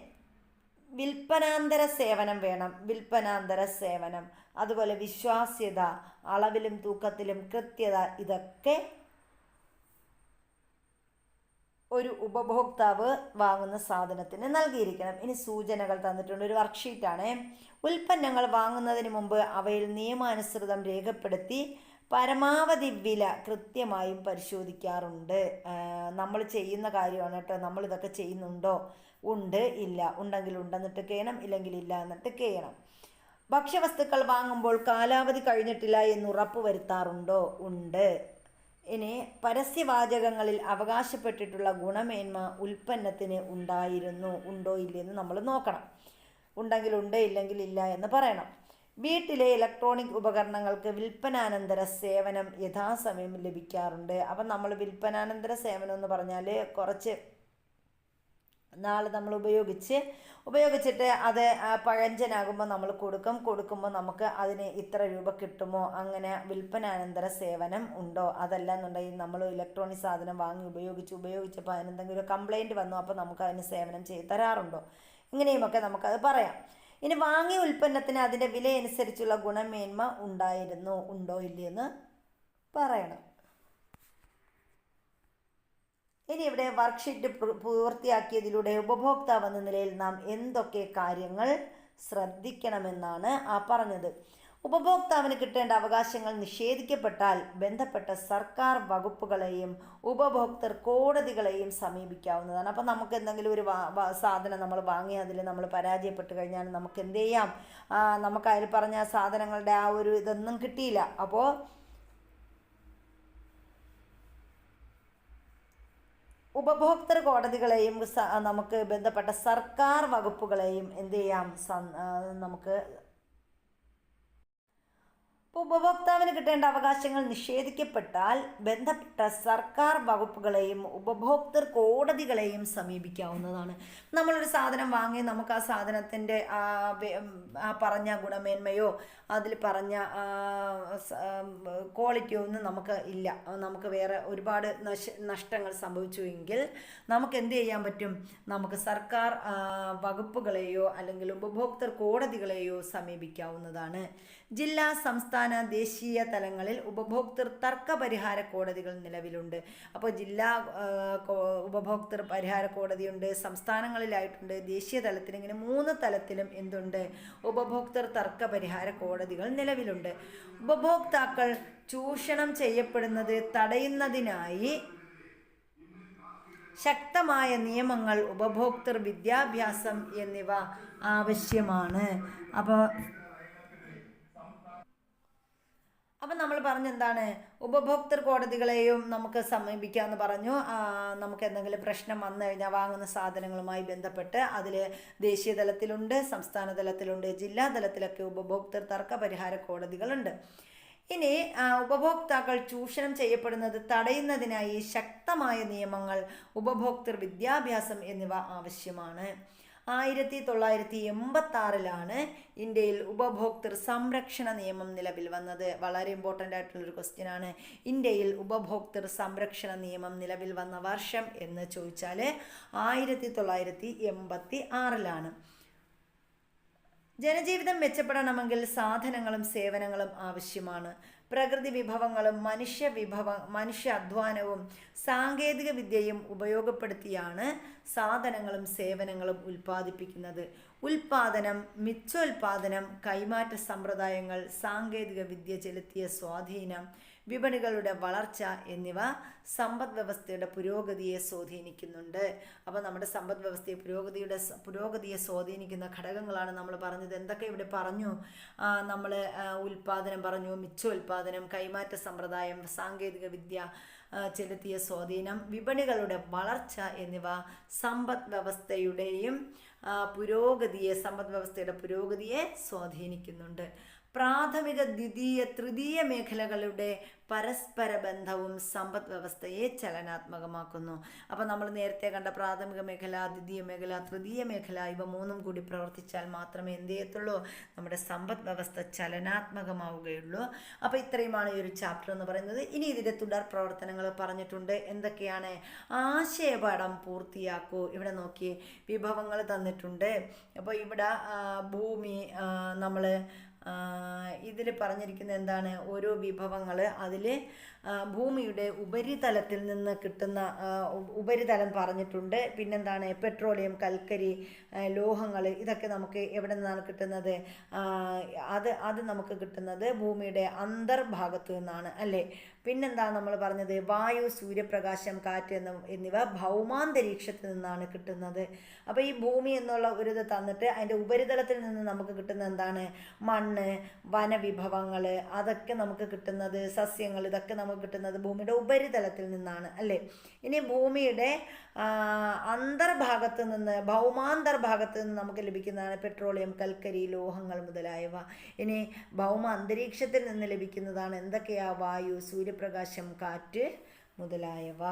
വിൽപ്പനാന്തര സേവനം വേണം. വിൽപ്പനാന്തര സേവനം, അതുപോലെ വിശ്വാസ്യത, അളവിലും തൂക്കത്തിലും കൃത്യത, ഇതൊക്കെ ഒരു ഉപഭോക്താവ് വാങ്ങുന്ന സാധനത്തിന് നൽകിയിരിക്കണം. ഇനി സൂചനകൾ തന്നിട്ടുണ്ട്. ഒരു വർക്ക്ഷീറ്റാണ്. ഉൽപ്പന്നങ്ങൾ വാങ്ങുന്നതിന് മുമ്പ് അവയിൽ നിയമാനുസൃതം രേഖപ്പെടുത്തി പരമാവധി വില കൃത്യമായും പരിശോധിക്കാറുണ്ട്. നമ്മൾ ചെയ്യുന്ന കാര്യമാണ് കേട്ടോ. നമ്മൾ ഇതൊക്കെ ചെയ്യുന്നുണ്ടോ? ഉണ്ട്, ഇല്ല. ഉണ്ടെങ്കിൽ ഉണ്ടെന്നിട്ട് ചെയ്യണം, ഇല്ലെങ്കിൽ ഇല്ല എന്നിട്ട് ചെയ്യണം. ഭക്ഷ്യവസ്തുക്കൾ വാങ്ങുമ്പോൾ കാലാവധി കഴിഞ്ഞിട്ടില്ല എന്ന് ഉറപ്പ് വരുത്താറുണ്ടോ? ഉണ്ട്. ഇനി പരസ്യവാചകങ്ങളിൽ അവകാശപ്പെട്ടിട്ടുള്ള ഗുണമേന്മ ഉൽപ്പന്നത്തിന് ഉണ്ടോ ഇല്ലെന്ന് നമ്മൾ നോക്കണം. ഉണ്ടെങ്കിൽ ഉണ്ട്, ഇല്ലെങ്കിൽ ഇല്ല എന്ന് പറയണം. വീട്ടിലെ ഇലക്ട്രോണിക് ഉപകരണങ്ങൾക്ക് വിൽപ്പനാനന്തര സേവനം യഥാസമയം ലഭിക്കാറുണ്ട്. അപ്പം നമ്മൾ വിൽപ്പനാനന്തര സേവനം എന്ന് പറഞ്ഞാൽ കുറച്ച് നാൾ നമ്മൾ ഉപയോഗിച്ചിട്ട് അത് പഴഞ്ചനാകുമ്പോൾ നമ്മൾ കൊടുക്കുമ്പോൾ നമുക്ക് അതിന് ഇത്ര രൂപ കിട്ടുമോ, അങ്ങനെ വിൽപ്പനാനന്തര സേവനം ഉണ്ടോ? അതല്ല എന്നുണ്ടെങ്കിൽ നമ്മൾ ഇലക്ട്രോണിക് സാധനം വാങ്ങി ഉപയോഗിച്ചപ്പോൾ അതിനെന്തെങ്കിലും കംപ്ലൈൻറ്റ് വന്നു, അപ്പോൾ നമുക്ക് അതിന് സേവനം ചെയ്ത് തരാറുണ്ടോ? ഇങ്ങനെയുമൊക്കെ നമുക്കത് പറയാം. ഇനി വാങ്ങിയ ഉൽപ്പന്നത്തിന് അതിൻ്റെ വിലയനുസരിച്ചുള്ള ഗുണമേന്മ ഉണ്ടോ ഇല്ലയെന്ന് പറയണം. ഇനി ഇവിടെ വർക്ക്ഷീറ്റ് പൂർത്തിയാക്കിയതിലൂടെ ഉപഭോക്താവ് എന്ന നിലയിൽ നാം എന്തൊക്കെ കാര്യങ്ങൾ ശ്രദ്ധിക്കണമെന്നാണ് പറഞ്ഞത്. ഉപഭോക്താവിന് കിട്ടേണ്ട അവകാശങ്ങൾ നിഷേധിക്കപ്പെട്ടാൽ ബന്ധപ്പെട്ട സർക്കാർ വകുപ്പുകളെയും ഉപഭോക്തൃ കോടതികളെയും സമീപിക്കാവുന്നതാണ്. അപ്പം നമുക്ക് എന്തെങ്കിലും ഒരു സാധനം നമ്മൾ വാങ്ങി അതിൽ നമ്മൾ പരാജയപ്പെട്ട് കഴിഞ്ഞാൽ നമുക്ക് എന്ത് ചെയ്യാം? നമുക്ക് അതിൽ പറഞ്ഞ സാധനങ്ങളുടെ ആ ഒരു ഇതൊന്നും കിട്ടിയില്ല. അപ്പോൾ ഉപഭോക്തൃ കോടതികളെയും നമുക്ക് ബന്ധപ്പെട്ട സർക്കാർ വകുപ്പുകളെയും എന്ത് ചെയ്യാം? നമുക്ക് ഇപ്പോൾ ഉപഭോക്താവിന് കിട്ടേണ്ട അവകാശങ്ങൾ നിഷേധിക്കപ്പെട്ടാൽ ബന്ധപ്പെട്ട സർക്കാർ വകുപ്പുകളെയും ഉപഭോക്തൃ കോടതികളെയും സമീപിക്കാവുന്നതാണ്. നമ്മളൊരു സാധനം വാങ്ങി നമുക്ക് ആ സാധനത്തിൻ്റെ പറഞ്ഞ ഗുണമേന്മയോ അതിൽ പറഞ്ഞ ക്വാളിറ്റിയോ ഒന്നും നമുക്ക് ഇല്ല, നമുക്ക് വേറെ ഒരുപാട് നഷ്ടങ്ങൾ സംഭവിച്ചു എങ്കിൽ നമുക്ക് എന്ത് ചെയ്യാൻ പറ്റും? നമുക്ക് സർക്കാർ വകുപ്പുകളെയോ അല്ലെങ്കിൽ ഉപഭോക്തൃ കോടതികളെയോ സമീപിക്കാവുന്നതാണ്. ജില്ലാ, സംസ്ഥാന, ദേശീയ തലങ്ങളിൽ ഉപഭോക്തൃ തർക്ക പരിഹാര കോടതികൾ നിലവിലുണ്ട്. അപ്പോൾ ജില്ലാ ഉപഭോക്തൃ പരിഹാര കോടതിയുണ്ട്, സംസ്ഥാനങ്ങളിലായിട്ടുണ്ട്, ദേശീയ തലത്തിൽ, ഇങ്ങനെ 3 തലത്തിലും എന്തുണ്ട്? ഉപഭോക്തൃ തർക്ക പരിഹാര കോടതികൾ നിലവിലുണ്ട്. ഉപഭോക്താക്കൾ ചൂഷണം ചെയ്യപ്പെടുന്നത് തടയുന്നതിനായി ശക്തമായ നിയമങ്ങൾ, ഉപഭോക്തൃ വിദ്യാഭ്യാസം എന്നിവ ആവശ്യമാണ്. അപ്പം നമ്മൾ പറഞ്ഞെന്താണ്? ഉപഭോക്തൃ കോടതികളെയും നമുക്ക് സമീപിക്കാമെന്ന് പറഞ്ഞു. നമുക്ക് എന്തെങ്കിലും പ്രശ്നം വന്നു കഴിഞ്ഞാൽ വാങ്ങുന്ന സാധനങ്ങളുമായി ബന്ധപ്പെട്ട് അതിൽ ദേശീയ തലത്തിലുണ്ട്, സംസ്ഥാന തലത്തിലുണ്ട്, ജില്ലാ തലത്തിലൊക്കെ ഉപഭോക്തൃ തർക്ക പരിഹാര കോടതികളുണ്ട്. ഇനി ഉപഭോക്താക്കൾ ചൂഷണം ചെയ്യപ്പെടുന്നത് തടയുന്നതിനായി ശക്തമായ നിയമങ്ങൾ, ഉപഭോക്തൃ വിദ്യാഭ്യാസം എന്നിവ ആവശ്യമാണ്. 1986 ഇന്ത്യയിൽ ഉപഭോക്തൃ സംരക്ഷണ നിയമം നിലവിൽ വന്നത്. വളരെ ഇമ്പോർട്ടൻ്റ് ആയിട്ടുള്ളൊരു ക്വസ്റ്റ്യൻ ആണ്. ഇന്ത്യയിൽ ഉപഭോക്തൃ സംരക്ഷണ നിയമം നിലവിൽ വന്ന വർഷം എന്ന് ചോദിച്ചാൽ 1986. ജനജീവിതം മെച്ചപ്പെടണമെങ്കിൽ സാധനങ്ങളും സേവനങ്ങളും ആവശ്യമാണ്. പ്രകൃതി വിഭവങ്ങളും മനുഷ്യ അധ്വാനവും സാങ്കേതിക വിദ്യയും ഉപയോഗപ്പെടുത്തിയാണ് സാധനങ്ങളും സേവനങ്ങളും ഉൽപ്പാദിപ്പിക്കുന്നത്. ഉൽപാദനം, മിച്ചോൽപാദനം, കൈമാറ്റ സമ്പ്രദായങ്ങൾ, സാങ്കേതിക വിദ്യ ചെലുത്തിയ സ്വാധീനം, വിപണികളുടെ വളർച്ച എന്നിവ സമ്പദ് വ്യവസ്ഥയുടെ പുരോഗതിയെ സ്വാധീനിക്കുന്നുണ്ട്. അപ്പോൾ നമ്മുടെ സമ്പദ് വ്യവസ്ഥയെ പുരോഗതിയെ സ്വാധീനിക്കുന്ന ഘടകങ്ങളാണ് നമ്മൾ പറഞ്ഞത്. എന്തൊക്കെ ഇവിടെ പറഞ്ഞു? നമ്മൾ ഉൽപാദനം പറഞ്ഞു, മിച്ചോൽപാദനം, കൈമാറ്റ സമ്പ്രദായം, സാങ്കേതിക വിദ്യ ചെലുത്തിയ സ്വാധീനം, വിപണികളുടെ വളർച്ച എന്നിവ സമ്പദ് വ്യവസ്ഥയുടെ പുരോഗതിയെ സ്വാധീനിക്കുന്നുണ്ട്. പ്രാഥമിക, ദ്വിതീയ, തൃതീയ മേഖലകളുടെ പരസ്പര ബന്ധവും സമ്പദ് വ്യവസ്ഥയെ ചലനാത്മകമാക്കുന്നു. അപ്പോൾ നമ്മൾ നേരത്തെ കണ്ട പ്രാഥമിക മേഖല, ദ്വിതീയ മേഖല, തൃതീയ മേഖല, ഇവ 3 കൂടി പ്രവർത്തിച്ചാൽ മാത്രമേ എന്ത് ചെയ്യത്തുള്ളൂ? നമ്മുടെ സമ്പദ് വ്യവസ്ഥ ചലനാത്മകമാവുകയുള്ളൂ. അപ്പോൾ ഇത്രയുമാണ് ഈ ഒരു ചാപ്റ്റർ എന്ന് പറയുന്നത്. ഇനി ഇതിൻ്റെ തുടർ പ്രവർത്തനങ്ങൾ പറഞ്ഞിട്ടുണ്ട്. എന്തൊക്കെയാണ്? ആശയപാഠം പൂർത്തിയാക്കൂ. ഇവിടെ നോക്കി, വിഭവങ്ങൾ തന്നിട്ടുണ്ട്. അപ്പോൾ ഇവിടെ ഭൂമി, നമ്മൾ ഇതിൽ പറഞ്ഞിരിക്കുന്നത് എന്താണ്? ഓരോ വിഭവങ്ങൾ അതിൽ ഭൂമിയുടെ ഉപരിതലത്തിൽ നിന്ന് കിട്ടുന്ന ഉപരിതലം പറഞ്ഞിട്ടുണ്ട്. പിന്നെന്താണ്? പെട്രോളിയം, കൽക്കരി, ലോഹങ്ങൾ, ഇതൊക്കെ നമുക്ക് എവിടെ നിന്നാണ് കിട്ടുന്നത്? അത് നമുക്ക് കിട്ടുന്നത് ഭൂമിയുടെ അന്തർഭാഗത്തു നിന്നാണ് അല്ലേ. പിന്നെന്താ നമ്മൾ പറഞ്ഞത്? വായു, സൂര്യപ്രകാശം, കാറ്റ് എന്നിവ ഭൗമാന്തരീക്ഷത്തിൽ നിന്നാണ് കിട്ടുന്നത്. അപ്പോൾ ഈ ഭൂമി എന്നുള്ള ഒരു ഇത് തന്നിട്ട് അതിൻ്റെ ഉപരിതലത്തിൽ നിന്ന് നമുക്ക് കിട്ടുന്ന എന്താണ്? മണ്ണ്, വനവിഭവങ്ങൾ, അതൊക്കെ നമുക്ക് കിട്ടുന്നത്, സസ്യങ്ങൾ, ഇതൊക്കെ നമുക്ക് കിട്ടുന്നത് ഭൂമിയുടെ ഉപരിതലത്തിൽ നിന്നാണ് അല്ലേ. ഇനി ഭൂമിയുടെ അന്തർഭാഗത്ത് നിന്ന്, ഭൗമാന്തർഭാഗത്ത് നിന്ന് നമുക്ക് ലഭിക്കുന്നതാണ് പെട്രോളിയം, കൽക്കരി, ലോഹങ്ങൾ മുതലായവ. ഇനി ഭൗമ അന്തരീക്ഷത്തിൽ നിന്ന് ലഭിക്കുന്നതാണ് എന്തൊക്കെയാ? വായു, സൂര്യപ്രകാശം, കാറ്റ് മുതലായവ.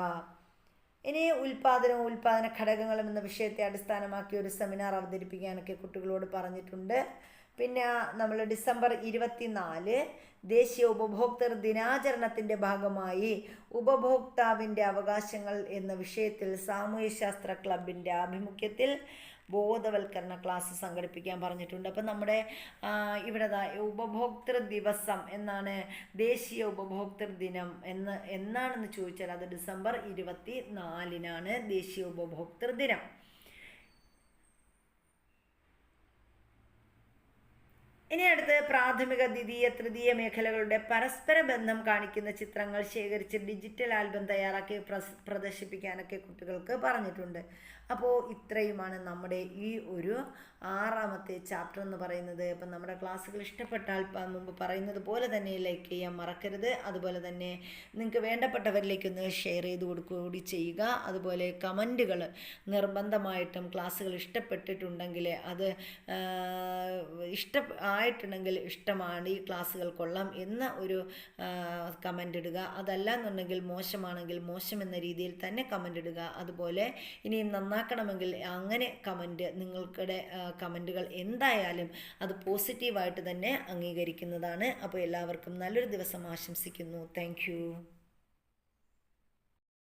ഇനി ഉൽപാദന ഘടകങ്ങളും എന്ന വിഷയത്തെ അടിസ്ഥാനമാക്കി ഒരു സെമിനാർ അവതരിപ്പിക്കാനൊക്കെ കുട്ടികളോട് പറഞ്ഞിട്ടുണ്ട്. പിന്നെ നമ്മൾ ഡിസംബർ 24 ദേശീയ ഉപഭോക്തൃ ദിനാചരണത്തിൻ്റെ ഭാഗമായി ഉപഭോക്താവിൻ്റെ അവകാശങ്ങൾ എന്ന വിഷയത്തിൽ സാമൂഹ്യശാസ്ത്ര ക്ലബിൻ്റെ ആഭിമുഖ്യത്തിൽ ബോധവൽക്കരണ ക്ലാസ് സംഘടിപ്പിക്കാൻ പറഞ്ഞിട്ടുണ്ട്. അപ്പം നമ്മുടെ ഇവിടെ ഉപഭോക്തൃ ദിവസം എന്നാണ്, ദേശീയ ഉപഭോക്തൃ ദിനം എന്നാണെന്ന് ചോദിച്ചാൽ അത് ഡിസംബർ 24 ദേശീയ ഉപഭോക്തൃ ദിനം. ഇനി അടുത്ത് പ്രാഥമിക, ദ്വിതീയ, തൃതീയ മേഖലകളുടെ പരസ്പര ബന്ധം കാണിക്കുന്ന ചിത്രങ്ങൾ ശേഖരിച്ച് ഡിജിറ്റൽ ആൽബം തയ്യാറാക്കി പ്രദർശിപ്പിക്കാനൊക്കെ കുട്ടികൾക്ക് പറഞ്ഞിട്ടുണ്ട്. അപ്പോൾ ഇത്രയുമാണ് നമ്മുടെ ഈ ഒരു 6ാമത്തെ ചാപ്റ്റർ എന്ന് പറയുന്നത്. അപ്പം നമ്മുടെ ക്ലാസ്സുകൾ ഇഷ്ടപ്പെട്ടാൽ മുമ്പ് പറയുന്നത് പോലെ തന്നെ ലൈക്ക് ചെയ്യാൻ മറക്കരുത്. അതുപോലെ തന്നെ നിങ്ങൾക്ക് വേണ്ടപ്പെട്ടവരിലേക്കൊന്ന് ഷെയർ ചെയ്ത് കൊടുക്കുകയും ചെയ്യുക. അതുപോലെ കമൻറ്റുകൾ നിർബന്ധമായിട്ടും ക്ലാസ്സുകൾ ഇഷ്ടപ്പെട്ടിട്ടുണ്ടെങ്കിൽ അത് ആയിട്ടുണ്ടെങ്കിൽ ഇഷ്ടമാണ്, ഈ ക്ലാസ്സുകൾ കൊള്ളാം എന്ന ഒരു കമൻ്റ് ഇടുക. അതല്ല എന്നുണ്ടെങ്കിൽ മോശമാണെങ്കിൽ മോശം എന്ന രീതിയിൽ തന്നെ കമൻ്റ് ഇടുക. അതുപോലെ ഇനിയും നന്നാക്കണമെങ്കിൽ അങ്ങനെ നിങ്ങൾക്കുടെ കമൻറ്റുകൾ എന്തായാലും അത് പോസിറ്റീവായിട്ട് തന്നെ അംഗീകരിക്കുന്നതാണ്. അപ്പോൾ എല്ലാവർക്കും നല്ലൊരു ദിവസം ആശംസിക്കുന്നു. താങ്ക്